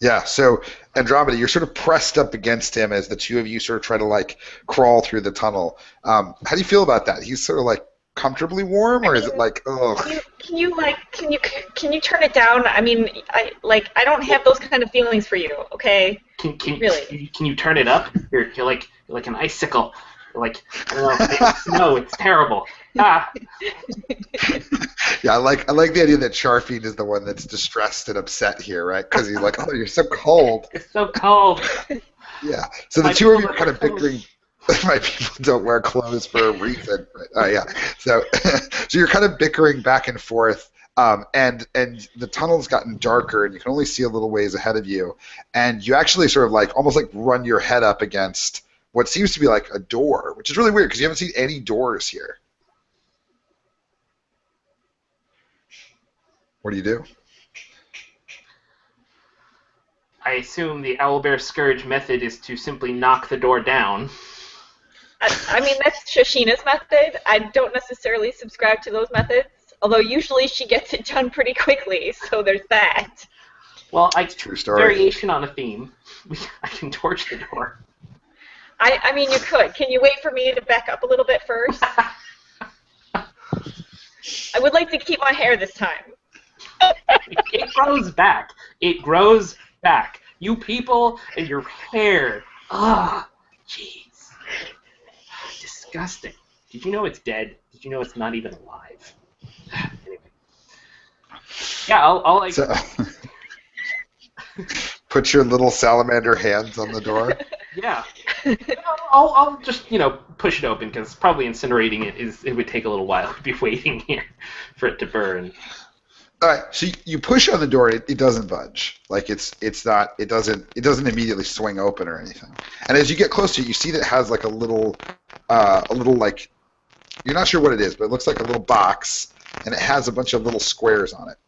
Yeah, so Andromeda, you're sort of pressed up against him as the two of you sort of try to like crawl through the tunnel. How do you feel about that? He's sort of like comfortably warm, or is it like, ugh? Can you turn it down? I mean, I don't have those kind of feelings for you, okay? Really? Can you turn it up? You're like an icicle. You're like, oh, no, it's terrible. Ah. Yeah, I like the idea that Charfine is the one that's distressed and upset here, right? Because he's like, oh, you're so cold. It's so cold. Yeah. So the two of you are kind of bickering. My people don't wear clothes for a reason. Right? Yeah. So you're kind of bickering back and forth, and the tunnel's gotten darker, and you can only see a little ways ahead of you, and you actually sort of like almost like run your head up against what seems to be like a door, which is really weird because you haven't seen any doors here. What do you do? I assume the Owlbear Scourge method is to simply knock the door down. I mean, that's Shashina's method. I don't necessarily subscribe to those methods, although usually she gets it done pretty quickly, so there's that. Well, True story. Variation on a theme. I can torch the door. I mean, you could. Can you wait for me to back up a little bit first? I would like to keep my hair this time. It grows back. It grows back. You people and your hair. Ah, jeez. Disgusting. Did you know it's dead? Did you know it's not even alive? Anyway. Yeah, I'll like... So, put your little salamander hands on the door. Yeah. I'll just, push it open, because probably incinerating it would take a little while. I'd be waiting here for it to burn. All right, so you push on the door, it doesn't budge. Like it doesn't immediately swing open or anything. And as you get closer, you see that it has like a little like, you're not sure what it is, but it looks like a little box, and it has a bunch of little squares on it.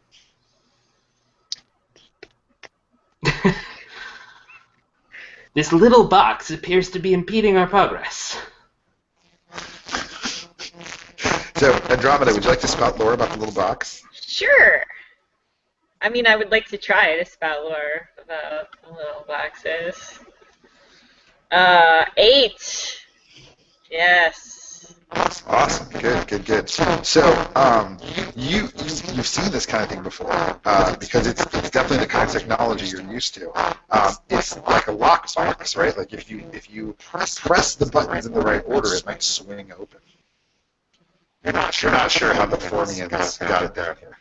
This little box appears to be impeding our progress. So, Andromeda, would you like to spout lore about the little box? Sure. I mean, I would like to try to spout lore about the little boxes. 8. Yes. Awesome. Good. So, you've seen this kind of thing before, because it's definitely the kind of technology you're used to. It's like a lockbox, right? Like if you press the buttons in the right order, it might swing open. You're not sure how the Formians got it down here.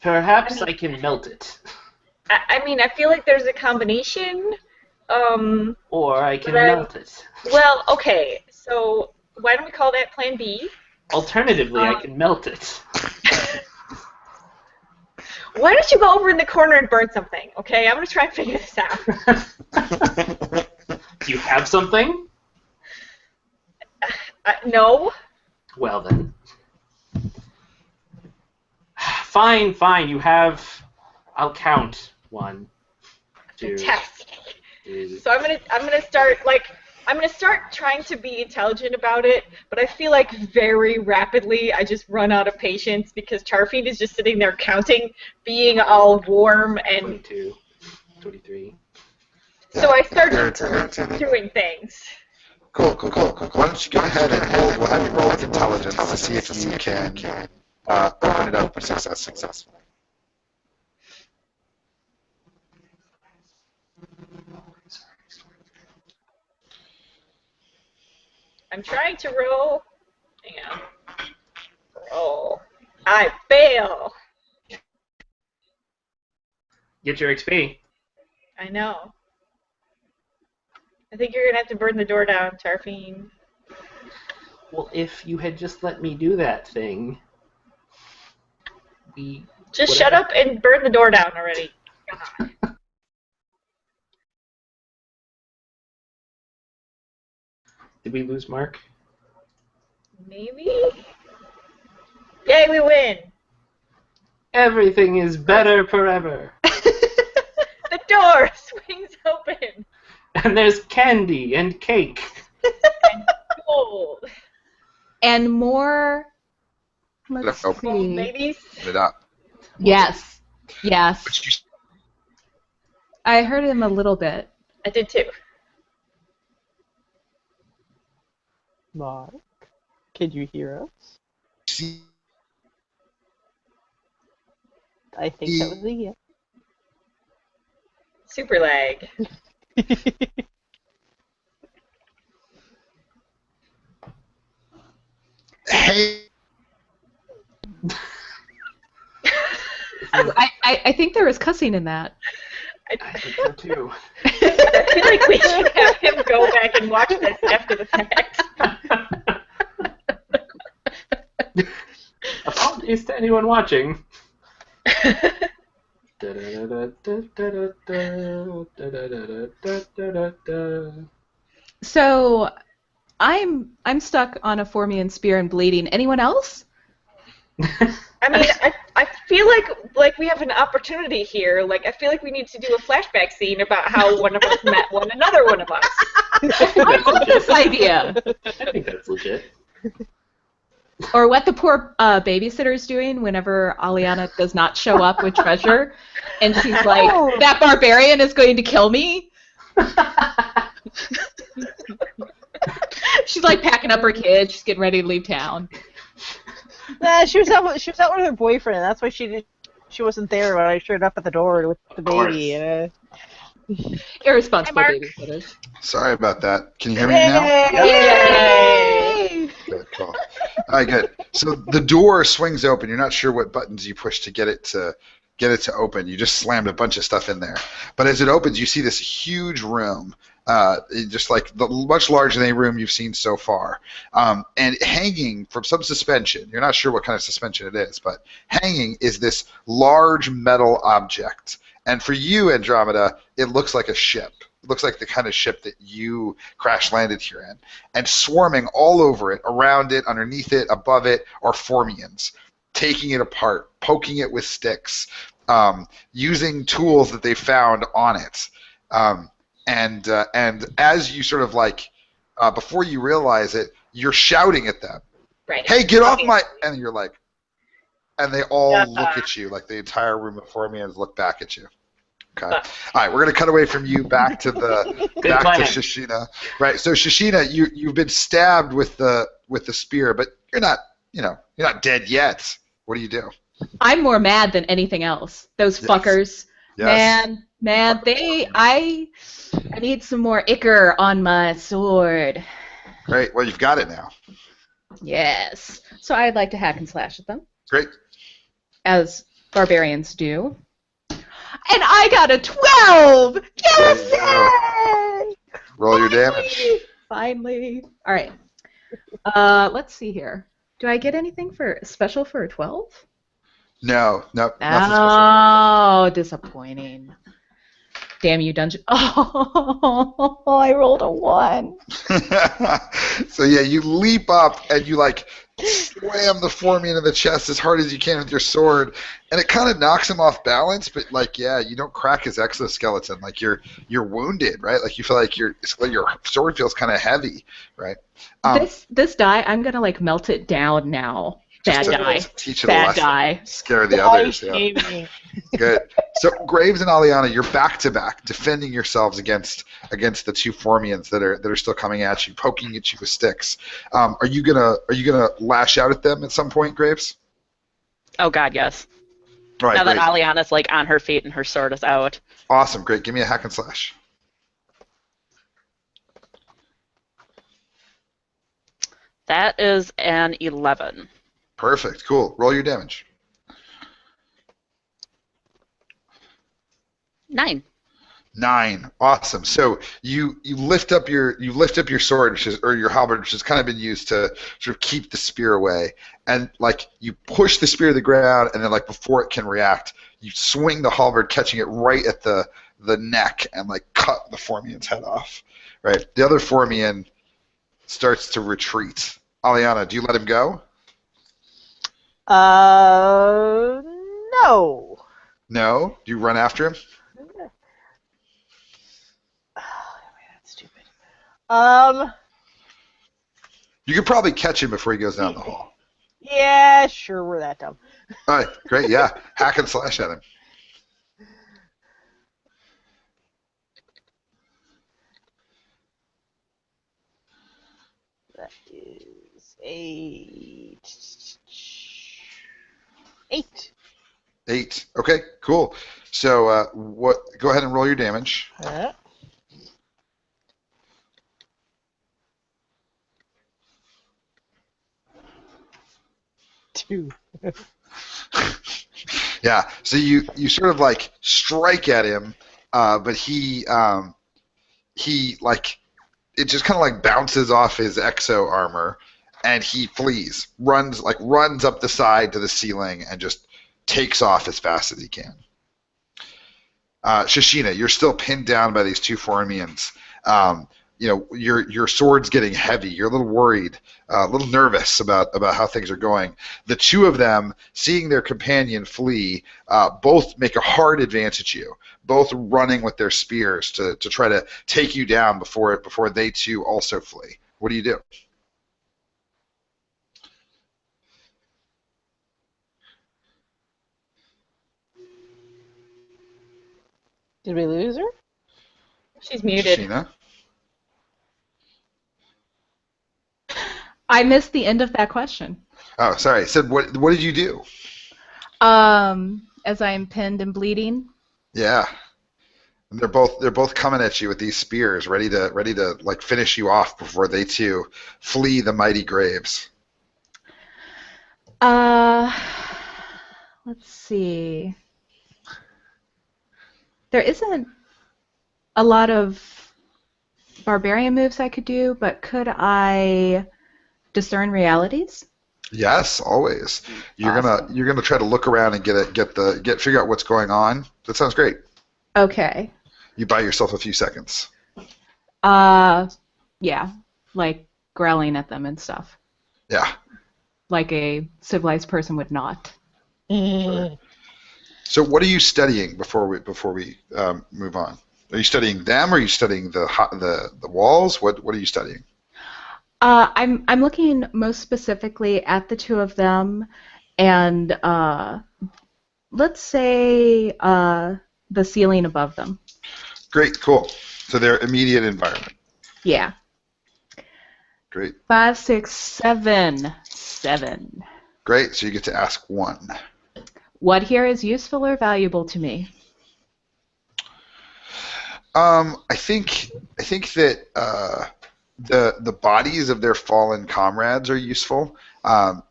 Perhaps I can melt it. I mean, I feel like there's a combination. Or I can melt it. Well, okay, so why don't we call that Plan B? Alternatively, I can melt it. Why don't you go over in the corner and burn something, okay? I'm going to try and figure this out. Do you have something? No. Well, then. Fine, you have... I'll count. 1, 2... Fantastic. So I'm gonna start trying to be intelligent about it, but I feel like very rapidly I just run out of patience because Charfine is just sitting there counting, being all warm and 22, 23. So I start doing things. Cool. Why don't you go ahead and we'll have you roll with intelligence to see if you can open it up successfully. I'm trying to roll. Hang on. Roll. I fail. Get your XP. I know. I think you're going to have to burn the door down, Charfine. Well, if you had just let me do that thing, Just shut up and burn the door down already. God. Did we lose Mark? Maybe? Yay, we win! Everything is better forever. The door swings open. And there's candy and cake. gold. And more. Let's Gold see. Babies. Put it up. Yes. Yes. But you I heard him a little bit. I did too. Mark, can you hear us? see I think that was a yes. Super lag. hey. I think there was cussing in that. I think so too. I feel like we should have him go back and watch this after the fact. Apologies to anyone watching. So I'm stuck on a Formian spear and bleeding. Anyone else? I mean, I feel like we have an opportunity here. Like, I feel like we need to do a flashback scene about how one of us met another one of us. I love this idea. I think that's legit. Or what the poor babysitter is doing whenever Aliana does not show up with treasure, and she's like, "That barbarian is going to kill me." She's like packing up her kids. She's getting ready to leave town. Nah, she was out with her boyfriend. That's why she wasn't there when I showed up at the door with the baby. Irresponsible Hi, Mark. babysitters. Sorry about that. Can you hear me now? Yay! Good, cool. All right, good. So the door swings open. You're not sure what buttons you push to get it to open. You just slammed a bunch of stuff in there. But as it opens, you see this huge room, just like much larger than any room you've seen so far. And hanging from some suspension, you're not sure what kind of suspension it is, but hanging is this large metal object. And for you, Andromeda, it looks like a ship. It looks like the kind of ship that you crash landed here in. And swarming all over it, around it, underneath it, above it, are Formians, taking it apart, poking it with sticks, using tools that they found on it. And as you sort of like, before you realize it, you're shouting at them. Right. Hey, get off my... And you're like... And they all look at you, like the entire room of Formians look back at you. Okay. All right, we're gonna cut away from you back to the to Shashina. Right. So Shashina, you've been stabbed with the spear, but you're not dead yet. What do you do? I'm more mad than anything else. Those fuckers. Yes. Man, I need some more ichor on my sword. Great. Well, you've got it now. Yes. So I'd like to hack and slash at them, Great. as barbarians do. And I got a 12! Yes! Yay! Roll your damage. Finally. All right. Let's see here. Do I get anything special for a 12? No, nothing special. Oh, disappointing. Damn you, dungeon. Oh, I rolled a 1. So yeah, you leap up and you like slam the Formian in the chest as hard as you can with your sword, and it kind of knocks him off balance. But like, yeah, you don't crack his exoskeleton. Like you're wounded, right? Like you feel like your sword feels kind of heavy, right? This die, I'm gonna like melt it down now. Bad die. Teach it Bad a lesson. Die. Scare the others. Yeah. Good. So Graves and Aliana, you're back to back, defending yourselves against the two Formians that are still coming at you, poking at you with sticks. Are you gonna lash out at them at some point, Graves? Oh God, yes. All right, Now great. that Aliana's like on her feet and her sword is out. Awesome, great. Give me a hack and slash. That is an 11. Perfect. Cool. Roll your damage. 9. 9. Awesome. So you lift up your sword, or your halberd, which has kind of been used to sort of keep the spear away, and like you push the spear to the ground, and then like before it can react, you swing the halberd, catching it right at the neck, and like cut the Formian's head off. Right. The other Formian starts to retreat. Aliana, do you let him go? No. No. Do you run after him? Oh, man, that's stupid. You could probably catch him before he goes down the hall. Yeah, sure, we're that dumb. All right, great, yeah. Hack and slash at him. That is a 8. 8. Okay, cool. So go ahead and roll your damage. 2. Yeah. So you sort of like strike at him, but he like it just kind of like bounces off his exo armor, and he flees, runs up the side to the ceiling, and just takes off as fast as he can. Shashina, you're still pinned down by these two Formians. Your sword's getting heavy. You're a little worried, a little nervous about how things are going. The two of them, seeing their companion flee, both make a hard advance at you, both running with their spears to try to take you down before they too also flee. What do you do? Did we lose her? She's muted. Shashina? I missed the end of that question. Oh, sorry. I said, what did you do? As I am pinned and bleeding. Yeah. And they're both coming at you with these spears, ready to like finish you off before they too flee the mighty graves. Let's see. There isn't a lot of barbarian moves I could do, but could I discern realities? Yes, always. Awesome. You're gonna try to look around and figure out what's going on. That sounds great. Okay. You buy yourself a few seconds. Yeah, like growling at them and stuff, Yeah. like a civilized person would not. Sure. So what are you studying before we move on? Are you studying them? Or are you studying the walls? What are you studying? I'm looking most specifically at the two of them, and let's say the ceiling above them. Great, cool. So their immediate environment. Yeah. Great. 5, 6, 7. 7. Great. So you get to ask one. What here is useful or valuable to me? I think that the bodies of their fallen comrades are useful.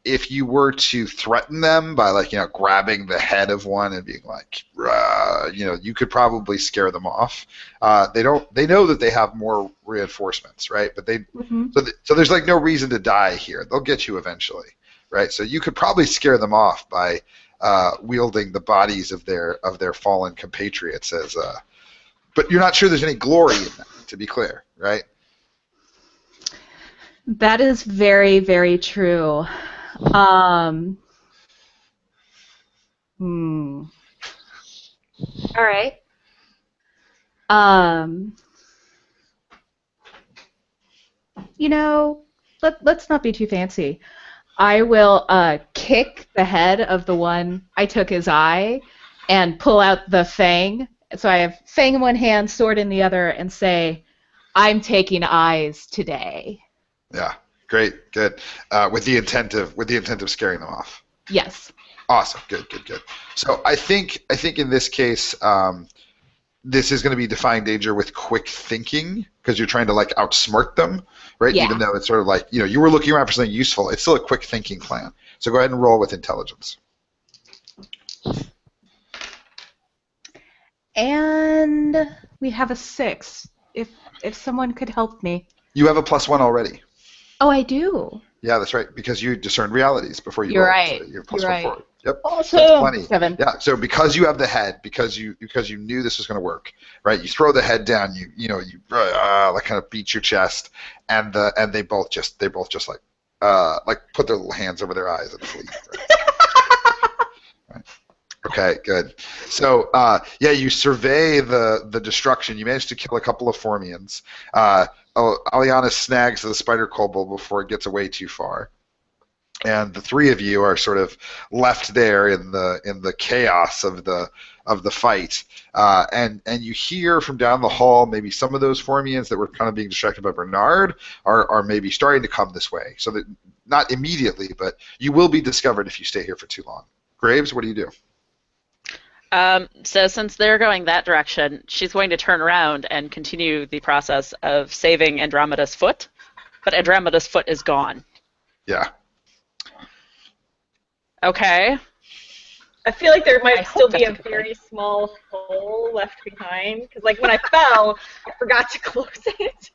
If you were to threaten them by grabbing the head of one and being like, you could probably scare them off. They know that they have more reinforcements, right? But so there's no reason to die here. They'll get you eventually, right? So you could probably scare them off by wielding the bodies of their fallen compatriots as. But you're not sure there's any glory in that, to be clear, right? That is very, very true. All right. Let's not be too fancy. I will kick the head of the one I took his eye and pull out the fang. So I have fang in one hand, sword in the other, and say, "I'm taking eyes today." Yeah, great, good. With the intent of scaring them off. Yes. Awesome, good. So I think in this case, this is going to be defying danger with quick thinking because you're trying to outsmart them, right? Yeah. Even though it's sort of you were looking around for something useful, it's still a quick thinking plan. So go ahead and roll with intelligence. And we have a 6. If someone could help me. You have a +1 already. Oh, I do. Yeah, that's right. Because you discerned realities before you You're rolled. right. So you have You're +1 right. forward. Yep. Awesome. That's plenty. 7. Yeah. So because you have the head, because you knew this was going to work, right? You throw the head down. You kind of beat your chest, and they both just put their little hands over their eyes and flee. Right? Okay, good. So, you survey the destruction. You managed to kill a couple of Formians. Aliana snags the spider kobold before it gets away too far. And the three of you are sort of left there in the chaos of the fight, and you hear from down the hall maybe some of those Formians that were kind of being distracted by Bernard are maybe starting to come this way. So that not immediately, but you will be discovered if you stay here for too long. Graves, what do you do? So since they're going that direction, she's going to turn around and continue the process of saving Andromeda's foot, but Andromeda's foot is gone. Yeah. Okay. I feel like there might I still hope be a that's okay. very small hole left behind. Because, like, when I fell, I forgot to close it.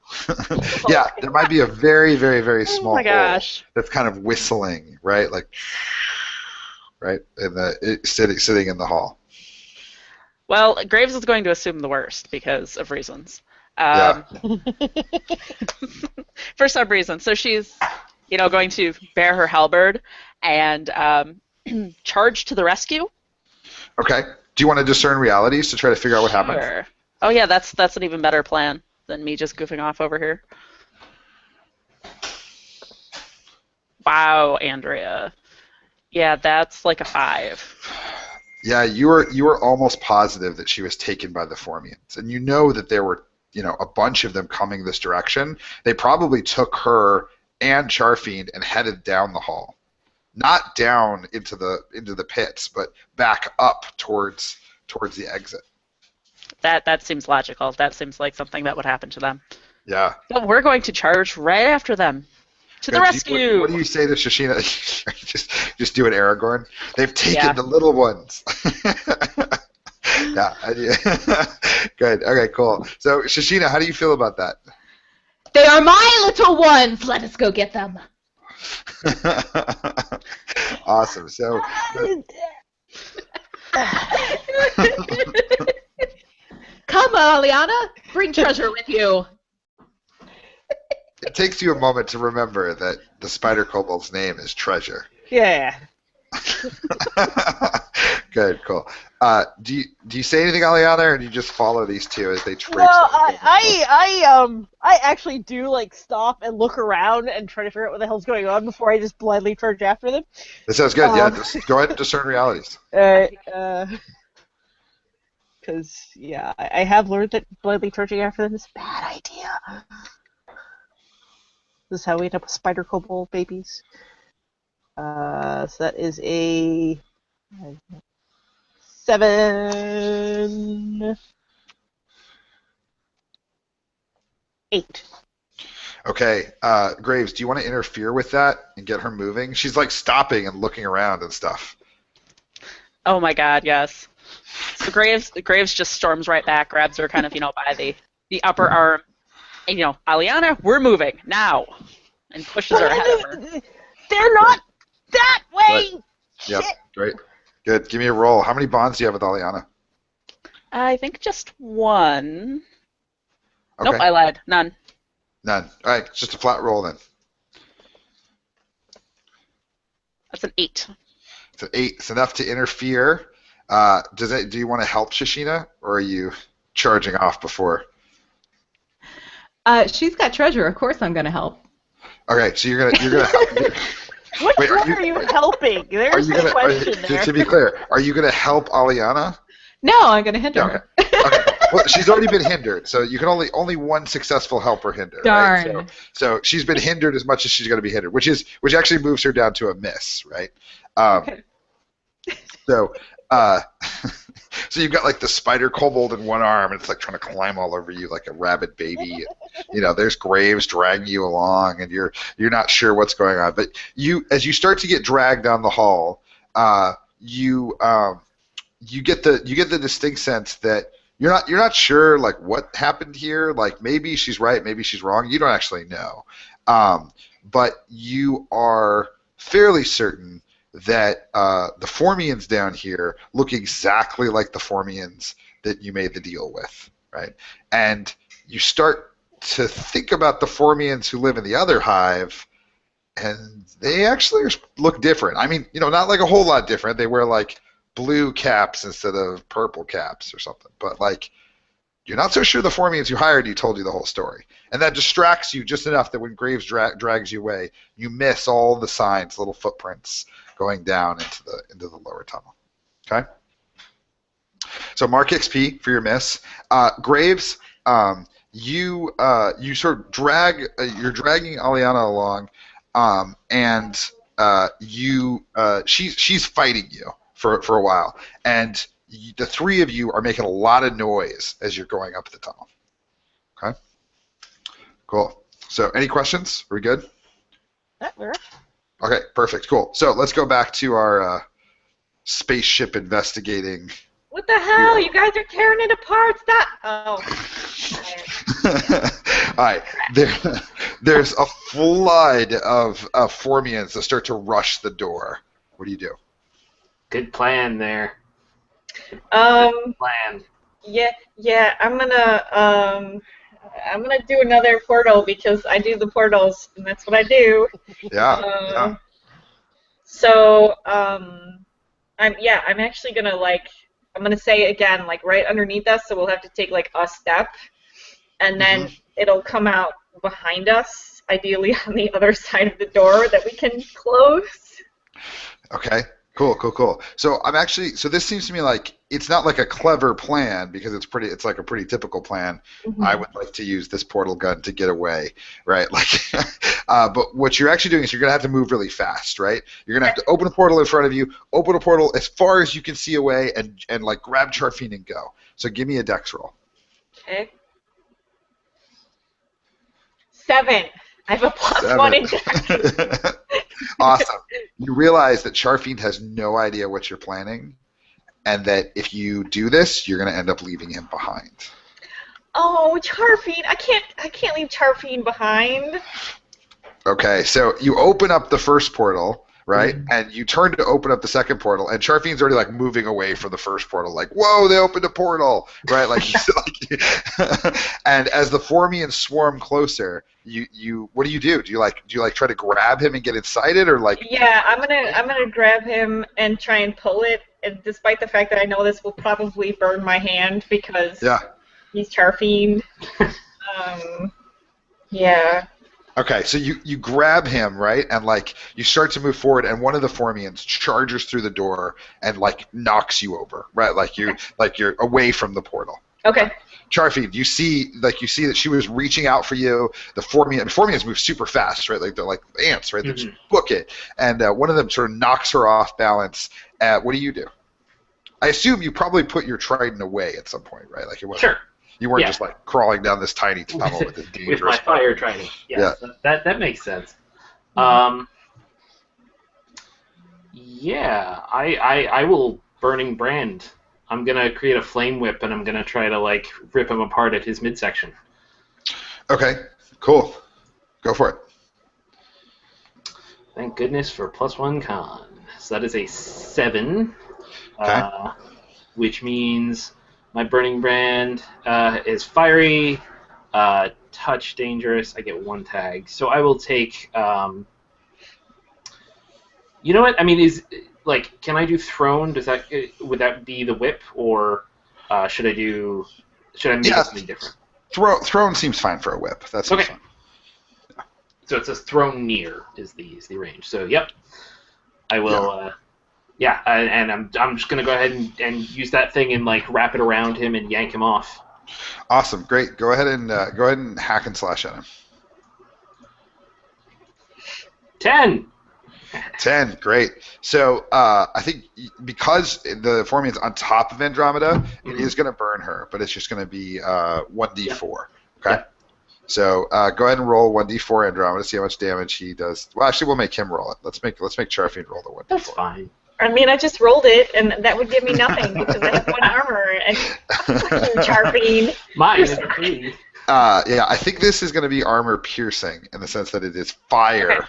Yeah, there might be a very, very, very small Oh my hole gosh. that's kind of whistling, right? Like, right, sitting in the hall. Well, Graves is going to assume the worst because of reasons. Yeah. For some reason. So she's, going to bear her halberd and charge to the rescue. Okay. Do you want to discern realities to try to figure out what happened? Sure. Oh yeah, that's an even better plan than me just goofing off over here. Wow, Andrea. Yeah, that's like a 5. Yeah, you were almost positive that she was taken by the Formians, and you know that there were a bunch of them coming this direction. They probably took her and Charfiend and headed down the hall, not down into the pits, but back up towards the exit. That seems logical. That seems like something that would happen to them. Yeah. But we're going to charge right after them. To the rescue! What do you say to Shashina? just do an Aragorn. They've taken the little ones. Yeah. Good. Okay, cool. So, Shashina, how do you feel about that? They are my little ones. Let us go get them. Awesome. So, Come, Aliana. Bring treasure with you. it takes you a moment to remember that the spider kobold's name is Treasure. Yeah. Good, cool. Do you say anything, Aliana, or do you just follow these two as they trace? No, I actually do stop and look around and try to figure out what the hell's going on before I just blindly charge after them. That sounds good. Yeah, just go ahead and discern realities. Because I have learned that blindly charging after them is a bad idea. This is how we end up with spider kobold babies. So that is a 7, 8. Okay, Graves, do you want to interfere with that and get her moving? She's stopping and looking around and stuff. Oh my god, yes. So Graves just storms right back, grabs her kind of, by the upper arm. And, Aliana, we're moving, now. And pushes her ahead of her. They're not that way! Right. Yep, great. Good. Give me a roll. How many bonds do you have with Aliana? I think just 1. Okay. Nope, I lied. None. None. All right, it's just a flat roll then. That's an 8. It's an 8. It's enough to interfere. Do you want to help Shashina, or are you charging off before? She's got treasure. Of course I'm going to help. Okay, so you're gonna help. What are you helping? There's a question there. To be clear, are you gonna help Aliana? No, I'm going to hinder her. Okay. Well, she's already been hindered, so you can only one successful helper hinder. Darn. Right? So she's been hindered as much as she's going to be hindered, which actually moves her down to a miss, right? Okay. So, so you've got the spider kobold in one arm, and it's trying to climb all over you like a rabid baby. There's Graves dragging you along, and you're not sure what's going on. But as you start to get dragged down the hall, you get the distinct sense that you're not sure what happened here. Maybe she's right, maybe she's wrong. You don't actually know, but you are fairly certain that the Formians down here look exactly like the Formians that you made the deal with, right? And you start to think about the Formians who live in the other hive, and they actually look different. I mean, not a whole lot different. They wear blue caps instead of purple caps or something, but You're not so sure the Formians you hired you told you the whole story. And that distracts you just enough that when Graves drags you away, you miss all the signs, little footprints going down into the lower tunnel. Okay? So mark XP for your miss. Graves, you sort of you're dragging Aliana along, and she's fighting you for a while, and the three of you are making a lot of noise as you're going up the tunnel. Okay? Cool. So any questions? Are we good? Okay, perfect. Cool. So let's go back to our spaceship investigating. What the hell? You guys are tearing it apart. Stop. Oh. All right. There's a flood of Formians that start to rush the door. What do you do? Good plan there. Good plan. Yeah. I'm gonna do another portal because I do the portals and that's what I do. Yeah. So I'm actually gonna I'm gonna say again right underneath us, so we'll have to take a step, and then it'll come out behind us, ideally on the other side of the door that we can close. Okay. Cool. So this seems to me like it's not like a clever plan because it's like a pretty typical plan. Mm-hmm. I would like to use this portal gun to get away, right? But what you're actually doing is you're gonna have to move really fast, right? You're gonna have to open a portal in front of you, open a portal as far as you can see away, and grab Charfine and go. So give me a dex roll. Okay. 7. I have a +1 in dex. Awesome. You realize that Charfine has no idea what you're planning, and that if you do this, you're going to end up leaving him behind. Oh, Charfine! I can't leave Charfine behind. Okay, so you open up the first portal, right? Mm-hmm. And you turn to open up the second portal, and Charfine's already moving away from the first portal, whoa, they opened a portal, right? And as the Formians swarm closer, you what do? Do you try to grab him and get inside it, or Yeah, I'm gonna grab him and try and pull it, and despite the fact that I know this will probably burn my hand because he's Charfine. Yeah. Okay, so you grab him, right, and you start to move forward, and one of the Formians charges through the door and knocks you over, right? You're away from the portal. Okay. Charfine, you see that she was reaching out for you. The Formians move super fast, right? They're like ants, right? They just book it, and one of them sort of knocks her off balance. What do? I assume you probably put your trident away at some point, right? It wasn't. Sure. You weren't just crawling down this tiny tunnel with a dangerous. With my fire trident. Yes, yeah. That makes sense. Yeah, I will burning brand. I'm gonna create a flame whip and I'm gonna try to rip him apart at his midsection. Okay, cool. Go for it. Thank goodness for +1 con. So that is a 7. Okay. Which means my burning brand is fiery, touch dangerous. I get 1 tag. So I will take. You know what? I mean, can I do thrown? Would that be the whip, or should I make it something different? Thrown seems fine for a whip. That's okay. Fine. Yeah. So it says thrown near is the range. So yep, I will. And I'm just gonna go ahead and use that thing and wrap it around him and yank him off. Awesome, great. Go ahead and hack and slash at him. 10. 10, great. So I think because the Formian's on top of Andromeda, it is going to burn her, but it's just going to be 1d4. Yep. Okay. Yep. So go ahead and roll 1d4 Andromeda. See how much damage he does. Well, actually, we'll make him roll it. Let's make Charfine roll the 1d4. That's fine. I mean, I just rolled it, and that would give me nothing because I have 1 armor. And Charfine. Mine is a 3. Yeah, I think this is going to be armor piercing in the sense that it is fire. Okay.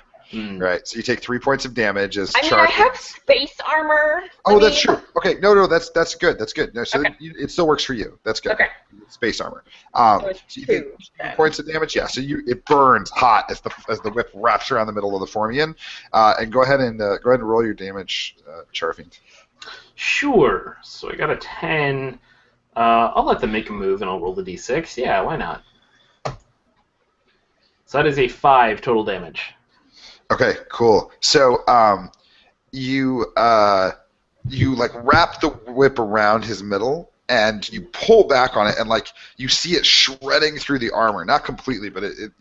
Right, so you take 3 points of damage as I have space armor. That's true. Okay, no, that's good. That's good. No, so okay. It still works for you. That's good. Okay. Space armor. So you take 2 points of damage. Yeah, so it burns hot as the whip wraps around the middle of the Formian. And go ahead and roll your damage, Charfine. Sure. So I got a 10. I'll let them make a move, and I'll roll the d6. Yeah, why not? So that is a 5 total damage. Okay, cool. So you like wrap the whip around his middle, and you pull back on it, and like you see it shredding through the armor. Not completely, but it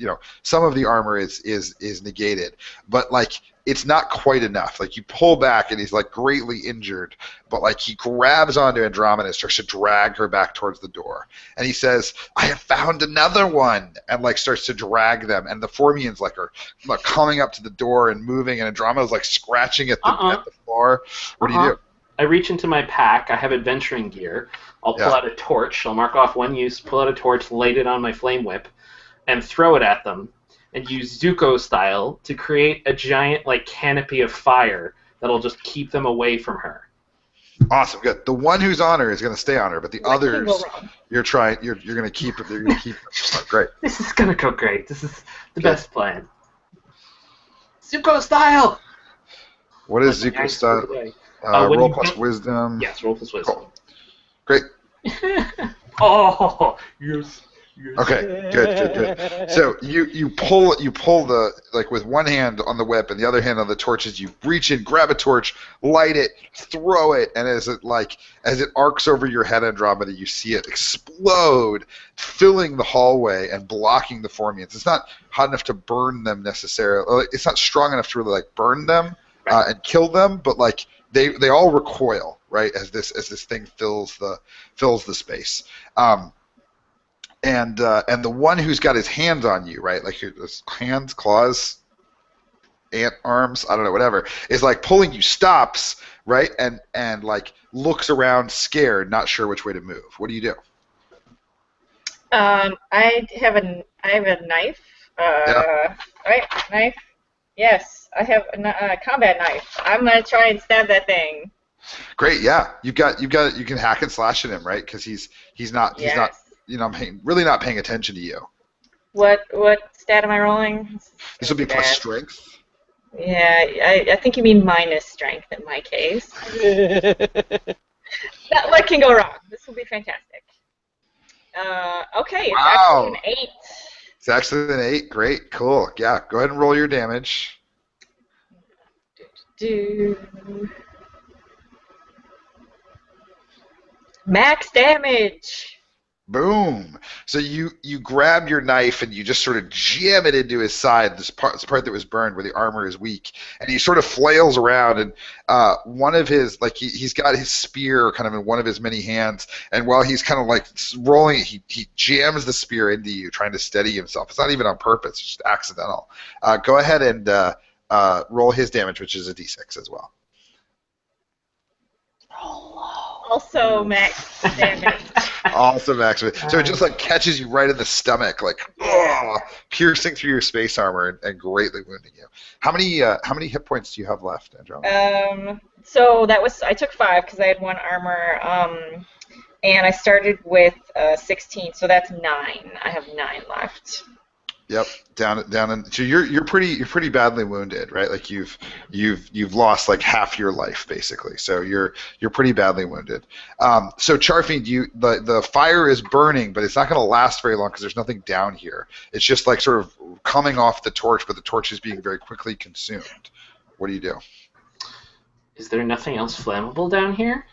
some of the armor is negated, but like it's not quite enough. Like you pull back, and he's like greatly injured, but like he grabs onto Andromeda and starts to drag her back towards the door. And he says, "I have found another one," and like starts to drag them. And the Formians like are like coming up to the door and moving, and Andromeda's like scratching at the floor. What do you do? I reach into my pack. I have adventuring gear. I'll pull out a torch. I'll mark off one use, pull out a torch, light it on my flame whip, and throw it at them. And use Zuko style to create a giant like canopy of fire that'll just keep them away from her. Awesome, good. The one who's on her is going to stay on her, but the others, you're going to keep it. You're going to keep it. Great. This is going to go great. This is the best plan. Zuko style. What is Zuko style? Roll plus wisdom. Yes, roll plus wisdom. Cool. Great. Oh, yes. Okay, good. So you pull the like with one hand on the whip and the other hand on the torches. You reach in, grab a torch, light it, throw it, and as it arcs over your head, Andromeda, you see it explode, filling the hallway and blocking the Formians. It's not hot enough to burn them necessarily. It's not strong enough to really like burn them and kill them, but like they all recoil, right, as this thing fills the space. And the one who's got his hands on you, right, like his hands, claws, ant arms, I don't know, whatever, is like pulling you, stops, right, and like looks around scared, not sure which way to move. What do you do? I have a knife. Right, knife. Yes, I have a combat knife. I'm gonna try and stab that thing. Great, yeah. You can hack and slash at him, right? Because he's not really not paying attention to you. What stat am I rolling? This will be plus strength. Yeah, I think you mean minus strength in my case. What can go wrong? This will be fantastic. Okay, it's actually an 8. It's actually an 8. Great, cool. Yeah, go ahead and roll your damage. Max damage. Boom. So you grab your knife and you just sort of jam it into his side, this part that was burned where the armor is weak, and he sort of flails around, and one of his, like he's got his spear kind of in one of his many hands, and while he's kind of like rolling it, he jams the spear into you, trying to steady himself. It's not even on purpose, it's just accidental. Go ahead and roll his damage, which is a d6 as well. Also max damage. Also max damage. So it just like catches you right in the stomach, like piercing through your space armor and greatly wounding you. How many hit points do you have left, Andromeda? So I took 5 because I had 1 armor, and I started with 16, so that's 9. I have 9 left. Yep, down, and so you're pretty badly wounded, right? Like you've lost like half your life basically. So you're pretty badly wounded. So Charfing, the fire is burning, but it's not going to last very long because there's nothing down here. It's just like sort of coming off the torch, but the torch is being very quickly consumed. What do you do? Is there nothing else flammable down here?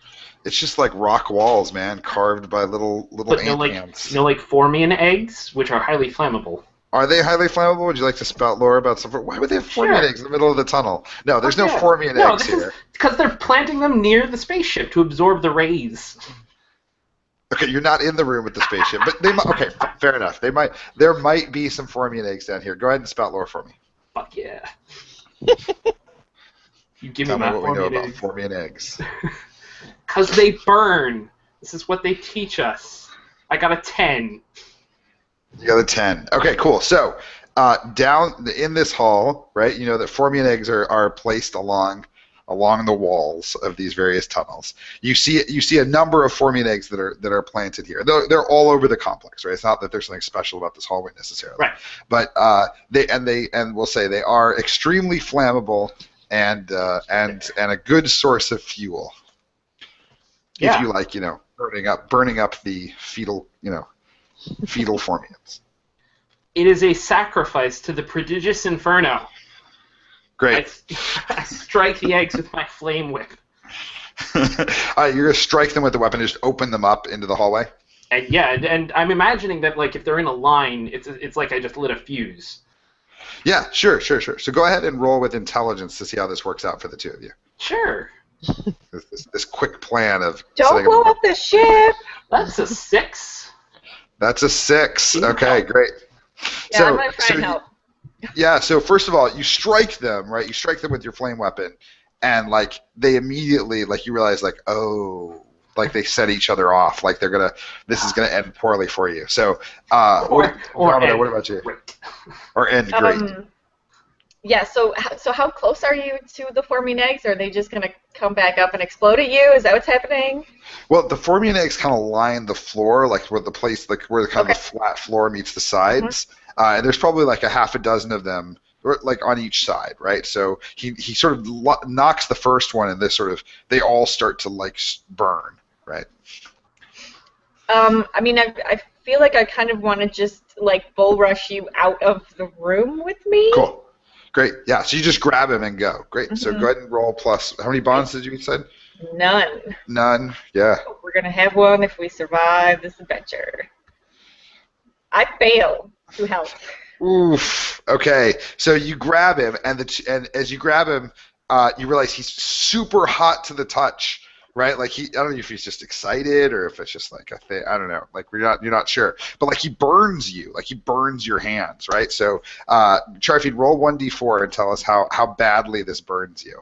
It's just like rock walls, man, carved by little ant hands. Like Formian eggs, which are highly flammable. Are they highly flammable? Would you like to spout lore about something? Why would they have Formian eggs in the middle of the tunnel? No, there's no Formian eggs here. Because they're planting them near the spaceship to absorb the rays. Okay, you're not in the room with the spaceship, but they might. Okay, fair enough. There might be some Formian eggs down here. Go ahead and spout lore for me. Fuck yeah. You give Tell me me my what we know Formian about eggs. Formian eggs. Because they burn. This is what they teach us. I got a 10. You got a 10. Okay, cool. So down in this hall, right? You know that Formian eggs are placed along the walls of these various tunnels. You see a number of Formian eggs that are planted here. They're all over the complex, right? It's not that there's something special about this hallway necessarily. Right. But we'll say they are extremely flammable and a good source of fuel. Yeah. If you like, burning up the fetal formians. It is a sacrifice to the prodigious inferno. Great. I strike the eggs with my flame whip. All right, you're gonna strike them with the weapon and just open them up into the hallway. And I'm imagining that like if they're in a line, it's like I just lit a fuse. Yeah, sure. So go ahead and roll with intelligence to see how this works out for the two of you. Sure. This quick plan of Don't blow up the ship. That's a 6. That's a 6. Okay, great. Yeah, I'm gonna try and help. Yeah, so first of all, you strike them, right? You strike them with your flame weapon, and like they immediately, like you realize, like, oh, like they set each other off, like this is gonna end poorly for you. So, what about you? Great. Or end great. Yeah. So how close are you to the forming eggs? Are they just gonna come back up and explode at you? Is that what's happening? Well, the forming eggs kind of line the floor, like where the kind of the flat floor meets the sides. And there's probably like a half a dozen of them, like on each side, right? So he sort of knocks the first one, and they all start to like burn, right? I mean, I feel like I kind of want to just like bull rush you out of the room with me. Cool, great, yeah. So you just grab him and go. Great. So go ahead and roll plus. How many bonds did you said? None. None. Yeah. We're gonna have one if we survive this adventure. I fail to help. Oof. Okay. So you grab him, and as you grab him, you realize he's super hot to the touch, right? Like I don't know if he's just excited or if it's just like a thing. I don't know. Like you're not sure, but like he burns you, like he burns your hands, right? So, Charfeed, roll 1d4 and tell us how badly this burns you.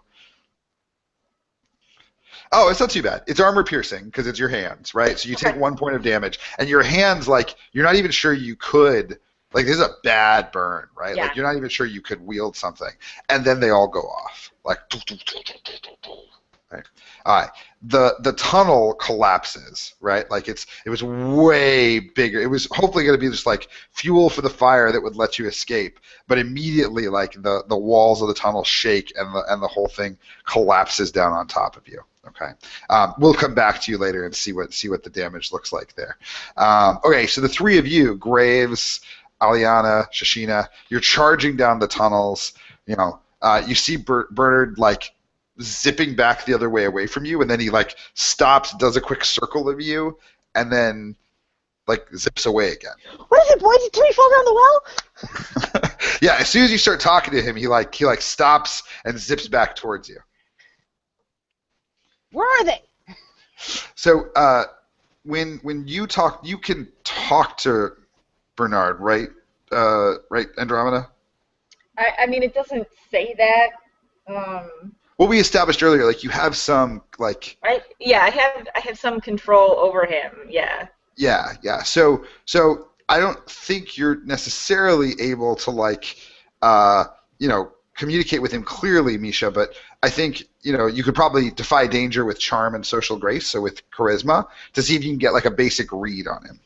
Oh, it's not too bad. It's armor piercing because it's your hands, right? So you take 1 point of damage, and your hands, like, you're not even sure you could, like, this is a bad burn, right? Yeah. Like, you're not even sure you could wield something. And then they all go off. Like, right? All right. The tunnel collapses, right? Like, it was way bigger. It was hopefully going to be just, like, fuel for the fire that would let you escape. But immediately, like, the walls of the tunnel shake, and the whole thing collapses down on top of you. Okay, we'll come back to you later and see what the damage looks like there. Okay, so the three of you, Graves, Aliana, Shashina, you're charging down the tunnels. You see Bernard like zipping back the other way away from you, and then he like stops, does a quick circle of you, and then like zips away again. What is it, boy? Did Timmy fall down the well? Yeah, as soon as you start talking to him, he stops and zips back towards you. Where are they? So when you talk, you can talk to Bernard, right? Right, Andromeda? I mean, it doesn't say that. What we established earlier, like you have some like. Yeah, I have some control over him. Yeah. Yeah. So I don't think you're necessarily able to like, communicate with him clearly, Misha, but I think, you could probably defy danger with charm and social grace, so with charisma, to see if you can get like a basic read on him.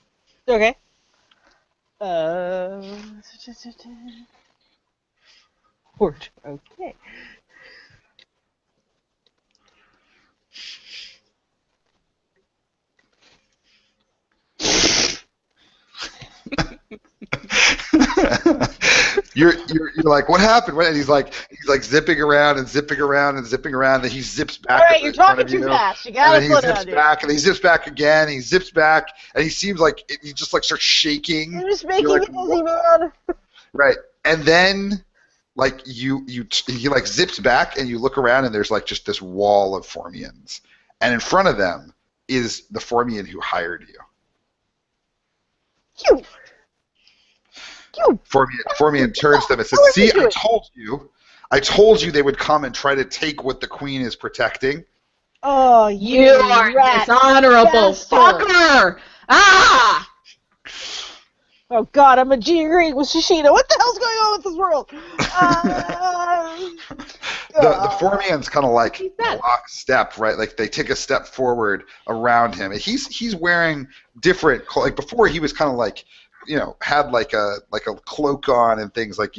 Okay. Okay. You're like, what happened? And he's like zipping around and zipping around and zipping around. And he zips back. All right, you're talking too fast. You gotta slow down. And he zips back, and he zips back again. And he zips back, and he seems like he just like starts shaking. You're just making me dizzy, man. Right, and then like he like zips back, and you look around, and there's like just this wall of Formians, and in front of them is the Formian who hired you. Formian turns to them and says, "See, I told you they would come and try to take what the queen is protecting." Oh, You are dishonorable fucker! Ah! Oh God, I'm a G-ring with Shashina. What the hell's going on with this world? The Formians kind of like lock step, right? Like they take a step forward around him. And he's wearing different, like before he was kind of like had like a cloak on and things like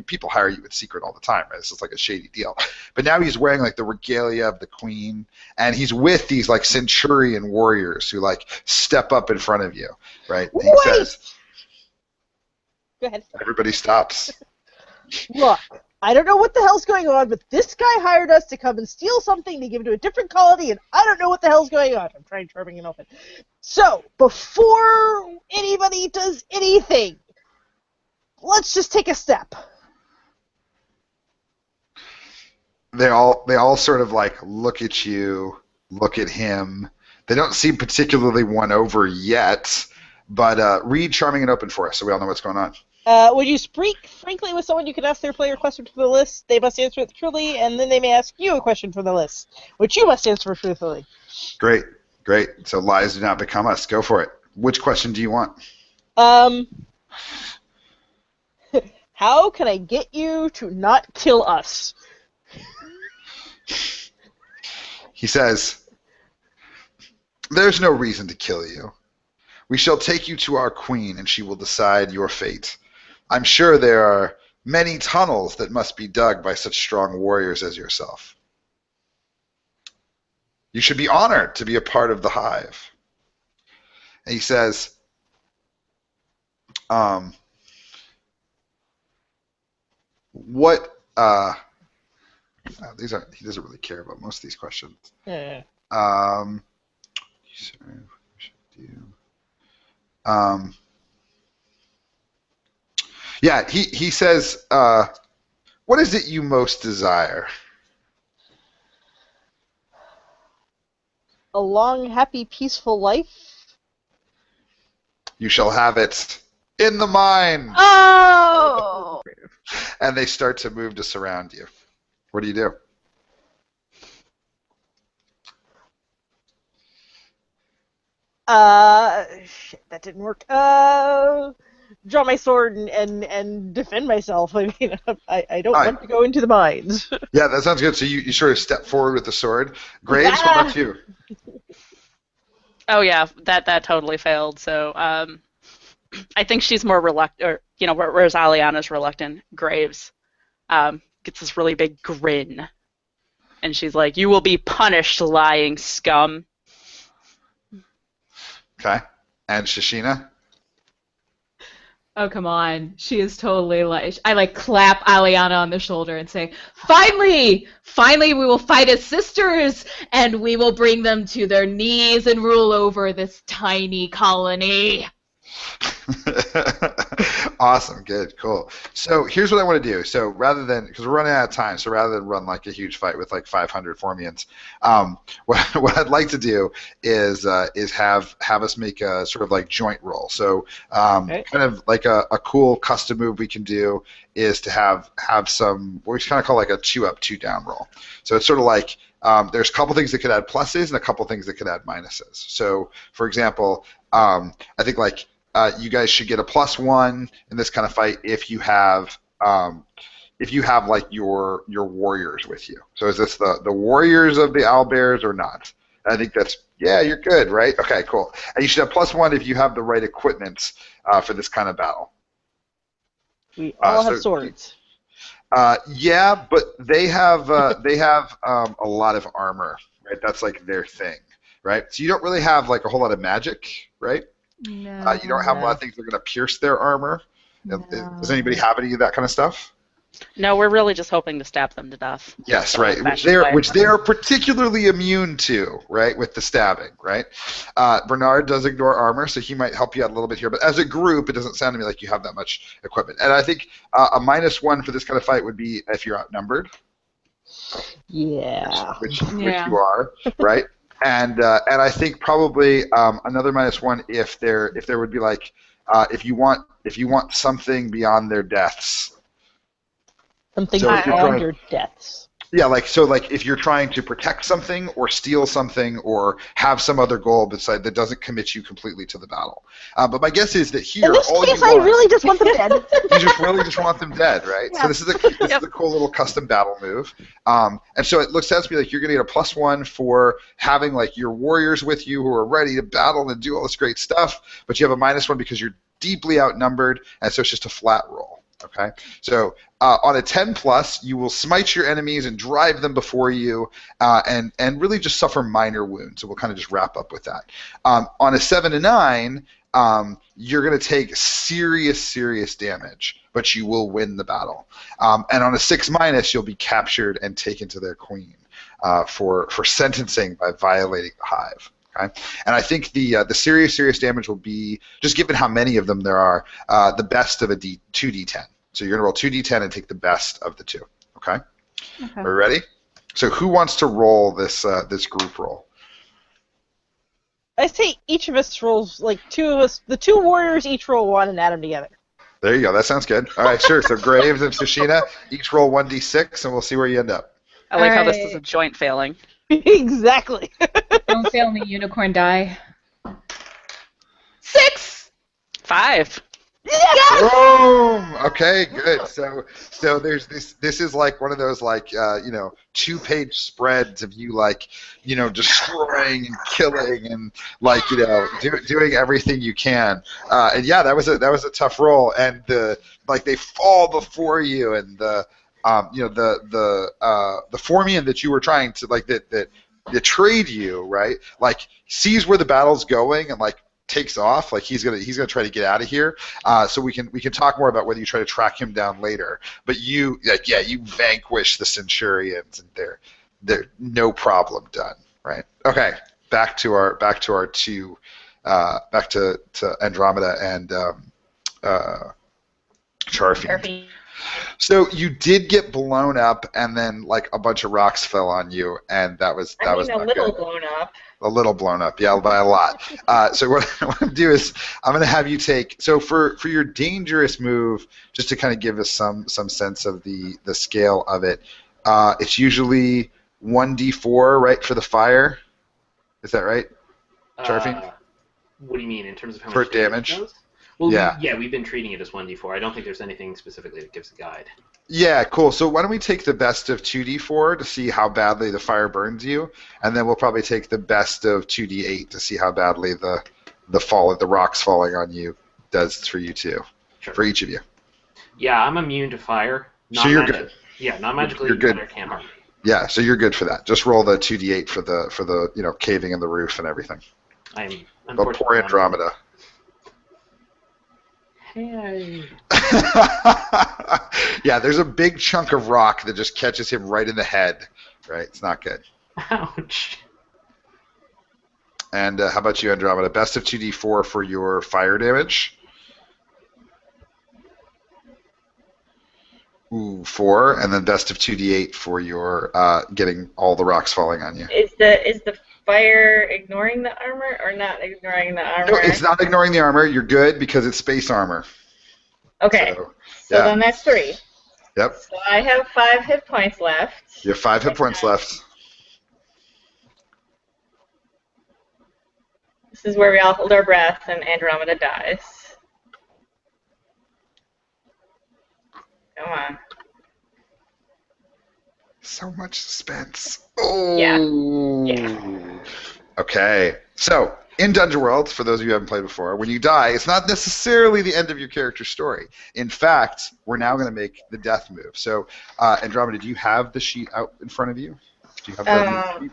people hire you in secret all the time, right? It's just like a shady deal. But now he's wearing like the regalia of the queen, and he's with these like centurion warriors who like step up in front of you, right? And he says, Go ahead. everybody stops. Look, I don't know what the hell's going on, but this guy hired us to come and steal something to give to a different colony, and I don't know what the hell's going on. I'm trying charming an elephant. So, before anybody does anything, let's just take a step. They all sort of like look at you, look at him. They don't seem particularly won over yet, but read charming and open for us so we all know what's going on. When you speak frankly with someone, you can ask their player a question from the list. They must answer it truly, and then they may ask you a question from the list, which you must answer truthfully. Great. So lies do not become us. Go for it. Which question do you want? How can I get you to not kill us? He says, there's no reason to kill you. We shall take you to our queen, and she will decide your fate. I'm sure there are many tunnels that must be dug by such strong warriors as yourself. You should be honored to be a part of the hive. And he says, he doesn't really care about most of these questions. Yeah. He says, what is it you most desire? A long, happy, peaceful life? You shall have it in the mine. Oh! And they start to move to surround you. What do you do? Shit, that didn't work. Draw my sword and defend myself. I mean, I don't want to go into the mines. Yeah, that sounds good. So you sort of step forward with the sword. Graves, what about you? Oh yeah, that totally failed. So I think she's more reluctant, or whereas Aliana's reluctant. Graves gets this really big grin, and she's like, "You will be punished, lying scum." Okay, and Shashina? Oh, come on. She is totally like... I clap Aliana on the shoulder and say, Finally! Finally we will fight as sisters, and we will bring them to their knees and rule over this tiny colony. Awesome, good, cool. So here's what I want to do. So rather than, because we're running out of time, so rather than run like a huge fight with like 500 Formians, what I'd like to do is have us make a sort of like joint roll. So kind of like a cool custom move we can do is to have some what we kind of call like a 2-up, 2-down roll. So it's sort of like there's a couple things that could add pluses and a couple things that could add minuses. So for example, I think like you guys should get a +1 in this kind of fight if you have like your warriors with you. So is this the warriors of the owlbears or not? I think that's, yeah, you're good, right? Okay, cool. And you should have +1 if you have the right equipment for this kind of battle. We all have swords. Yeah, but they have a lot of armor, right? That's like their thing, right? So you don't really have like a whole lot of magic, right? No. You don't have a lot of things that are going to pierce their armor. No. Does anybody have any of that kind of stuff? No, we're really just hoping to stab them to death. Yes, right. Which they are particularly immune to, right, with the stabbing, right? Bernard does ignore armor, so he might help you out a little bit here. But as a group, it doesn't sound to me like you have that much equipment. And I think a -1 for this kind of fight would be if you're outnumbered. Yeah. Which you are, right? And I think probably another -1 if there would be like if you want something beyond their deaths. Something beyond your deaths. Yeah, like if you're trying to protect something or steal something or have some other goal beside that doesn't commit you completely to the battle. But my guess is that here, in this case, I really just want them dead. You just really just want them dead, right? Yeah. So this is a cool little custom battle move. And so it sounds to me like you're going to get a +1 for having like your warriors with you who are ready to battle and do all this great stuff, but you have a -1 because you're deeply outnumbered, and so it's just a flat roll. Okay, so on a 10 plus, you will smite your enemies and drive them before you, and really just suffer minor wounds. So we'll kind of just wrap up with that. On a 7 to 9, you're going to take serious damage, but you will win the battle. And on a 6 minus, you'll be captured and taken to their queen for sentencing by violating the hive. Okay? And I think the serious damage will be, just given how many of them there are, the best of a 2d10. So you're going to roll 2d10 and take the best of the two. Okay? Are we ready? So who wants to roll this group roll? I say each of us rolls, like two of us, the two warriors each roll one and add them together. There you go. That sounds good. All right, sure. So Graves and Shashina each roll 1d6, and we'll see where you end up. I like how this is a joint failing. Exactly. Don't fail me, unicorn die. 6. 5. Yes! Boom! Okay, good. So there's this is like one of those, like 2-page spreads of you, like, destroying and killing and, like, doing everything you can. And yeah, that was a tough roll, and they fall before you, and the Formian that you were trying to, like, that betrayed you, right? Like, sees where the battle's going and, like, takes off. Like, he's gonna try to get out of here. So we can talk more about whether you try to track him down later. But you vanquish the Centurions, and they're no problem done, right? Okay, back to our two, back to Andromeda and Charfiend. So you did get blown up, and then, like, a bunch of rocks fell on you, and that was not good. Blown up. A little blown up, yeah, by a lot. So what I'm going to do is I'm going to have you take, so for your dangerous move, just to kind of give us some sense of the scale of it, it's usually 1d4, right, for the fire? Is that right, Charfiend? What do you mean, in terms of how for much damage? It does? Well, yeah. We've been treating it as 1d4. I don't think there's anything specifically that gives a guide. Yeah, cool. So why don't we take the best of 2d4 to see how badly the fire burns you, and then we'll probably take the best of 2d8 to see how badly the rocks falling on you does for you too, Sure. for each of you. Yeah, I'm immune to fire. So you're good. Yeah, not magically. You're good. Can't harm me. Yeah, so you're good for that. Just roll the 2d8 for the caving in the roof and everything. I'm But poor Andromeda. Hey. Yeah, there's a big chunk of rock that just catches him right in the head. Right, it's not good. Ouch. And how about you, Andromeda? Best of 2d4 for your fire damage. Ooh, 4, and then best of 2d8 for your getting all the rocks falling on you. Is the fire ignoring the armor or not ignoring the armor? No, it's not ignoring the armor. You're good because it's space armor. Okay. So yeah. then that's 3. Yep. So I have 5 hit points left. You have 5 hit points left. This is where we all hold our breath and Andromeda dies. Come on. So much suspense. Oh. Yeah. Okay. So, in Dungeon World, for those of you who haven't played before, when you die, it's not necessarily the end of your character's story. In fact, we're now going to make the death move. So, Andromeda, do you have the sheet out in front of you? Do you have the sheet?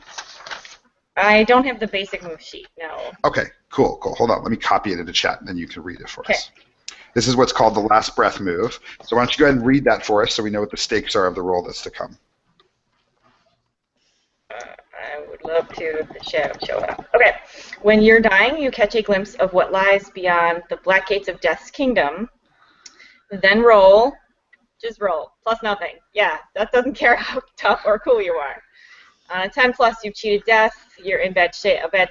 I don't have the basic move sheet, no. Okay, cool. Hold on. Let me copy it into chat, and then you can read it for us. This is what's called the last breath move. So why don't you go ahead and read that for us so we know what the stakes are of the roll that's to come. I would love to if the chat would show up. Okay. When you're dying, you catch a glimpse of what lies beyond the black gates of Death's kingdom. Then roll. Just roll. Plus nothing. Yeah, that doesn't care how tough or cool you are. On a 10 plus, you've cheated death. You're in a bad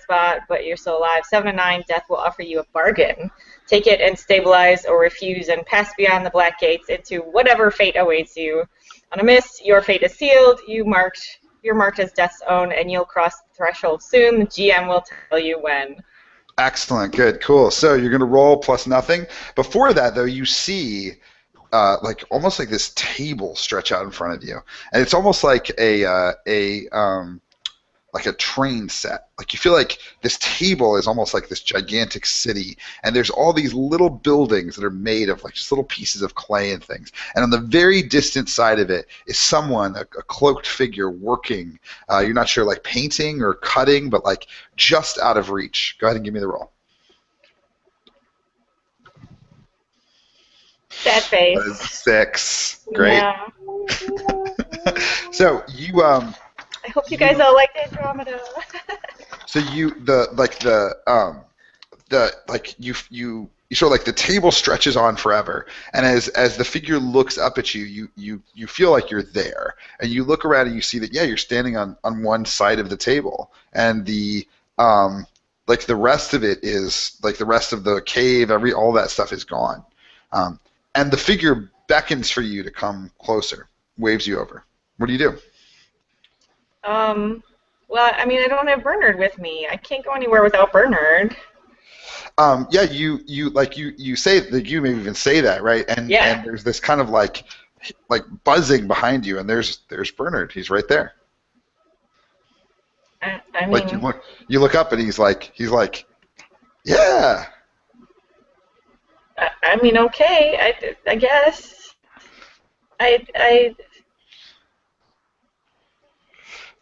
spot, but you're still alive. 7 to 9, death will offer you a bargain. Take it and stabilize or refuse and pass beyond the black gates into whatever fate awaits you. On a miss, your fate is sealed. You're marked as death's own, and you'll cross the threshold soon. The GM will tell you when. Excellent. Good. Cool. So you're going to roll plus nothing. Before that, though, you see like almost like this table stretch out in front of you, and it's almost like a like a train set. Like you feel like this table is almost like this gigantic city, and there's all these little buildings that are made of like just little pieces of clay and things. And on the very distant side of it is someone, a cloaked figure, working. You're not sure, like painting or cutting, but like just out of reach. Go ahead and give me the roll. Sad face. That is 6. Great. Yeah. So you I hope you guys all like Andromeda. So you sort of like the table stretches on forever, and as the figure looks up at you, you feel like you're there, and you look around and you see that you're standing on one side of the table, and the like the rest of it is like the rest of the cave, all that stuff is gone, and the figure beckons for you to come closer, waves you over. What do you do? Well, I mean, I don't have Bernard with me. I can't go anywhere without Bernard. You say that you maybe even say that, right? And there's this kind of like buzzing behind you, and there's Bernard. He's right there. I mean, like you look up and he's like, yeah. I mean, okay. I guess.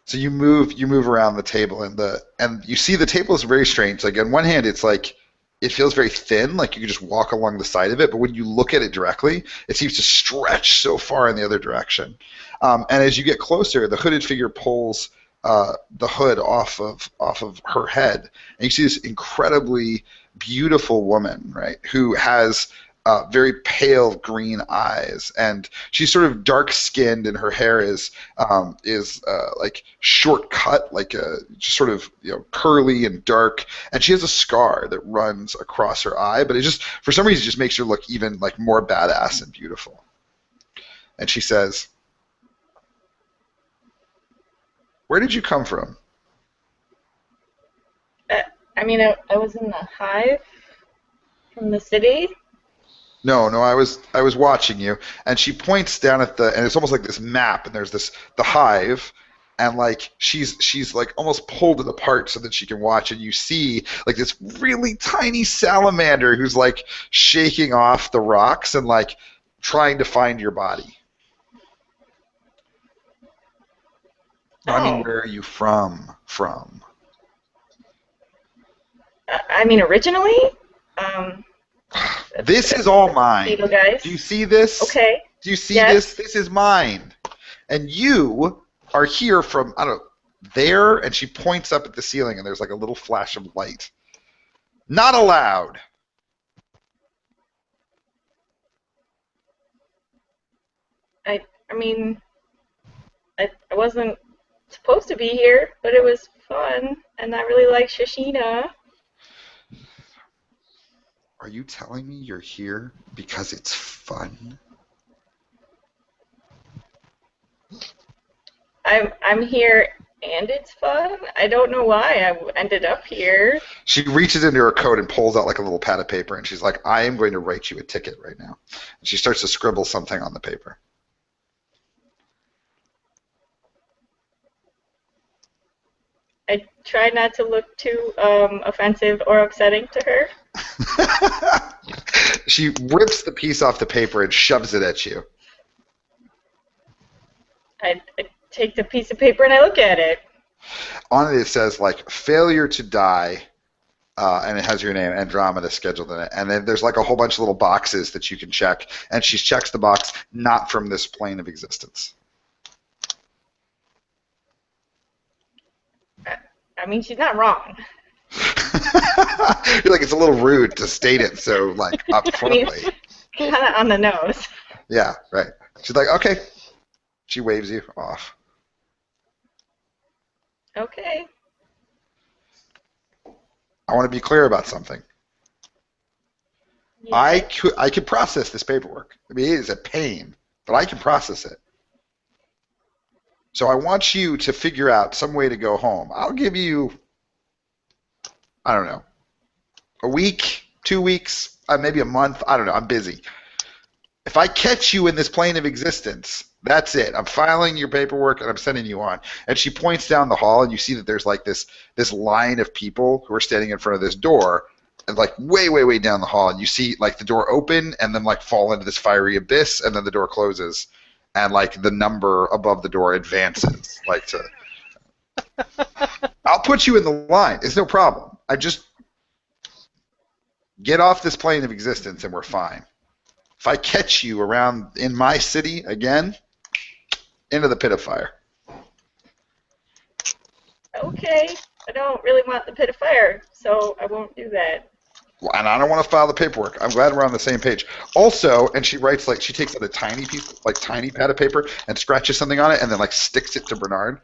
So you move around the table, and you see the table is very strange. Like on one hand, it's like it feels very thin, like you could just walk along the side of it. But when you look at it directly, it seems to stretch so far in the other direction. And as you get closer, the hooded figure pulls the hood off of her head, and you see this incredibly beautiful woman, right, who has very pale green eyes, and she's sort of dark-skinned, and her hair is like short cut, like just sort of curly and dark, and she has a scar that runs across her eye, but it just for some reason just makes her look even like more badass and beautiful. And she says, "Where did you come from?" I mean, I was in the hive from the city. No, I was watching you, and she points down at and it's almost like this map, and there's the hive, and like she's like almost pulled it apart so that she can watch, and you see like this really tiny salamander who's like shaking off the rocks and like trying to find your body. I mean, where are you from? I mean, originally. This is all mine. Guys. Do you see this? Okay. Do you see this? This is mine. And you are here from, I don't know, there, and she points up at the ceiling, and there's like a little flash of light. Not allowed. I mean, I wasn't supposed to be here, but it was fun, and I really like Shashina. Are you telling me you're here because it's fun? I'm here and it's fun. I don't know why I ended up here. She reaches into her coat and pulls out like a little pad of paper, and she's like, "I am going to write you a ticket right now." And she starts to scribble something on the paper. I try not to look too offensive or upsetting to her. She rips the piece off the paper and shoves it at you. I take the piece of paper and I look at it. On it says like "failure to die," and it has your name Andromeda scheduled in it. And then there's like a whole bunch of little boxes that you can check. And she checks the box, "not from this plane of existence." I mean, she's not wrong. You're like, it's a little rude to state it so like upfrontly. Kind of on the nose. Yeah, right. She's like, "Okay." She waves you off. Okay. I want to be clear about something. Yeah. I can process this paperwork. I mean, it is a pain, but I can process it. So I want you to figure out some way to go home. I'll give you, I don't know, a week, 2 weeks, maybe a month. I don't know. I'm busy. if I catch you in this plane of existence, that's it. I'm filing your paperwork and I'm sending you on. And she points down the hall, and you see that there's like this line of people who are standing in front of this door, and like way, way, way down the hall. And you see like the door open and then like fall into this fiery abyss, and then the door closes, and like the number above the door advances. Like to, I'll put you in the line. It's no problem. I just get off this plane of existence and we're fine. If I catch you around in my city again, into the pit of fire. Okay. I don't really want the pit of fire, so I won't do that. Well, and I don't want to file the paperwork. I'm glad we're on the same page. Also, and she writes like she takes out a tiny piece, like tiny pad of paper, and scratches something on it, and then like sticks it to Bernard.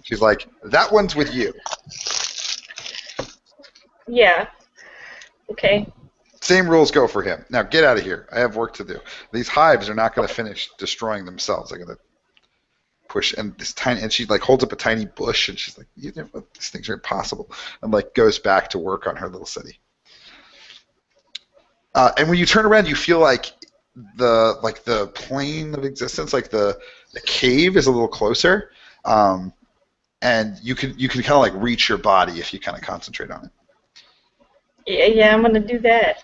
She's like, "That one's with you." Yeah. Okay. Same rules go for him. Now get out of here. I have work to do. These hives are not going to finish destroying themselves. I'm going to push, and this tiny, and she like holds up a tiny bush, and she's like, "You know, these things are impossible," and like goes back to work on her little city. And when you turn around, you feel like the plane of existence, like the cave, is a little closer, and you can kind of like reach your body if you kind of concentrate on it. Yeah, I'm gonna do that.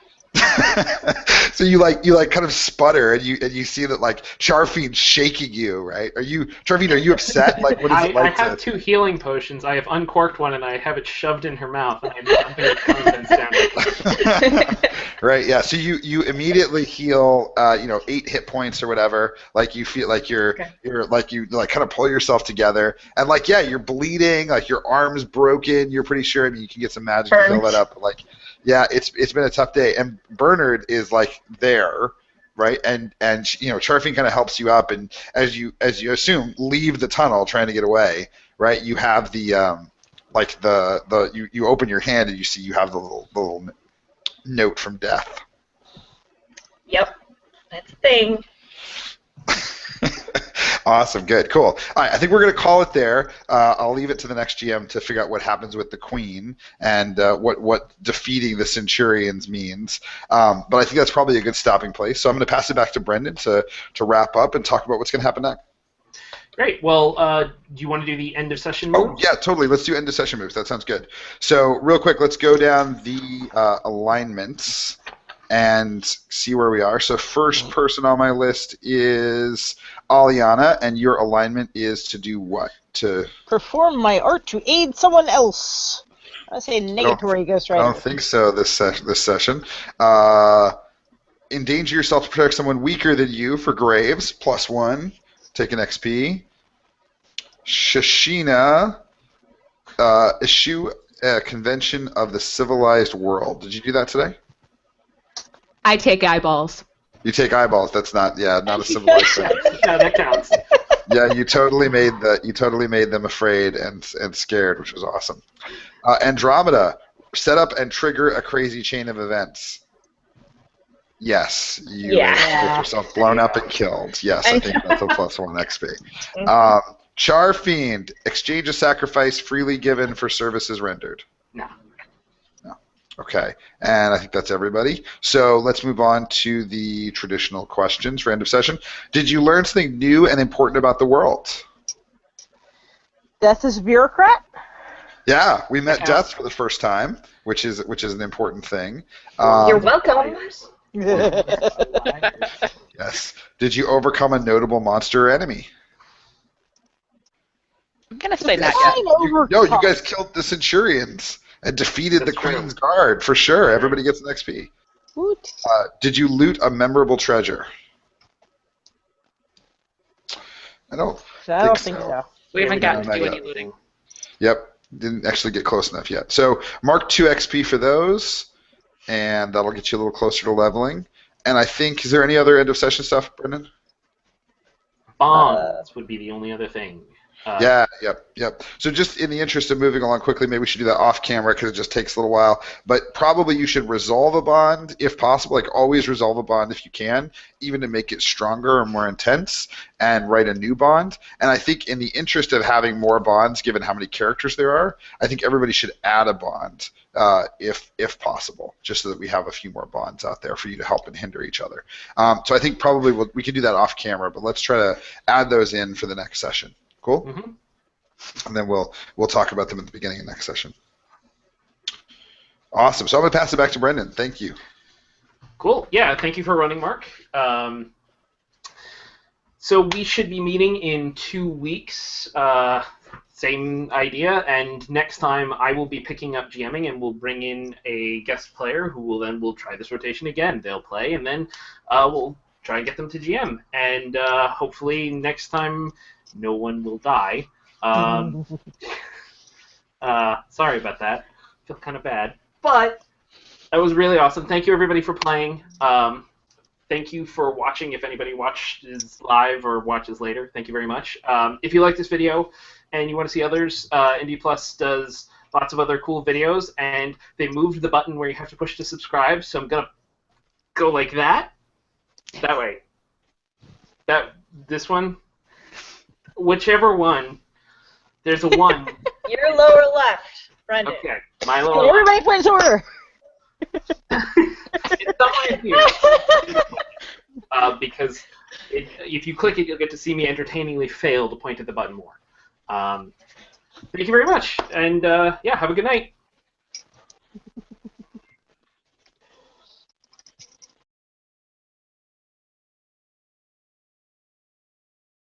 So you kind of sputter, and you see that like Charfine's shaking you, right? Charfine, are you upset? Like, what is it like? I have 2 healing potions. I have uncorked one, and I have it shoved in her mouth, and I'm dumping the contents down it. Right, yeah. So you immediately heal 8 hit points or whatever. Like you feel like you're like you like kind of pull yourself together, and like you're bleeding, like your arm's broken. You're pretty sure. I mean, you can get some magic to fill that up. But like, yeah, it's been a tough day, and Bernard is like there, right? And Charfine kind of helps you up, and as you assume leave the tunnel trying to get away, right? You have the you open your hand and you see you have the little note from death. Yep, that's a thing. Awesome, good, cool. All right, I think we're going to call it there. I'll leave it to the next GM to figure out what happens with the queen and what defeating the Centurions means. But I think that's probably a good stopping place. So I'm going to pass it back to Brendan to wrap up and talk about what's going to happen next. Great. Well, do you want to do the end of session moves? Oh, yeah, totally. Let's do end of session moves. That sounds good. So real quick, let's go down the alignments and see where we are. So first person on my list is Aliana, and your alignment is to do what? To perform my art to aid someone else. I say negatory ghostwriter. I don't think so this session. Endanger yourself to protect someone weaker than you for Graves, +1. Take an XP. Shashina, issue a convention of the civilized world. Did you do that today? I take eyeballs. You take eyeballs. That's not a civilized thing. Yeah, that counts. Yeah, you totally made them afraid and scared, which was awesome. Andromeda, set up and trigger a crazy chain of events. Yes, you get yourself blown up and killed. Yes, I think that's a +1 XP. Charfiend, exchange a sacrifice freely given for services rendered. No. Okay, and I think that's everybody. So let's move on to the traditional questions for end of session. Did you learn something new and important about the world? Death is a bureaucrat? Yeah, we met Death for the first time, which is an important thing. You're welcome. Yes. Did you overcome a notable monster or enemy? I'm going to say not yet. You guys killed the Centurions and defeated the Queen's Guard, for sure. Everybody gets an XP. Did you loot a memorable treasure? I don't think so. We haven't gotten to do any looting. Yep. Didn't actually get close enough yet. So mark 2 XP for those, and that'll get you a little closer to leveling. And I think, is there any other end of session stuff, Brendan? Bombs would be the only other thing. Yep. So just in the interest of moving along quickly, maybe we should do that off camera because it just takes a little while. But probably you should resolve a bond if possible. Like always resolve a bond if you can, even to make it stronger or more intense, and write a new bond. And I think in the interest of having more bonds, given how many characters there are, I think everybody should add a bond if possible, just so that we have a few more bonds out there for you to help and hinder each other. So I think probably we can do that off camera, but let's try to add those in for the next session. Cool? Mm-hmm. And then we'll talk about them at the beginning of next session. Awesome. So I'm going to pass it back to Brendan. Thank you. Cool. Yeah, thank you for running, Mark. So we should be meeting in 2 weeks. Same idea. And next time I will be picking up GMing and we'll bring in a guest player who will try this rotation again. They'll play and then we'll try and get them to GM. And hopefully next time no one will die. Sorry about that. I feel kind of bad. But that was really awesome. Thank you, everybody, for playing. Thank you for watching. If anybody watches live or watches later, thank you very much. If you like this video and you want to see others, Indie Plus does lots of other cool videos, and they moved the button where you have to push to subscribe, so I'm going to go like that. That way. This one. Whichever one. There's a 1. Your lower left, Brendan. Okay, my lower left. Everybody plays order. It's somewhere here. Because if you click it, you'll get to see me entertainingly fail to point at the button more. Thank you very much, and yeah, have a good night.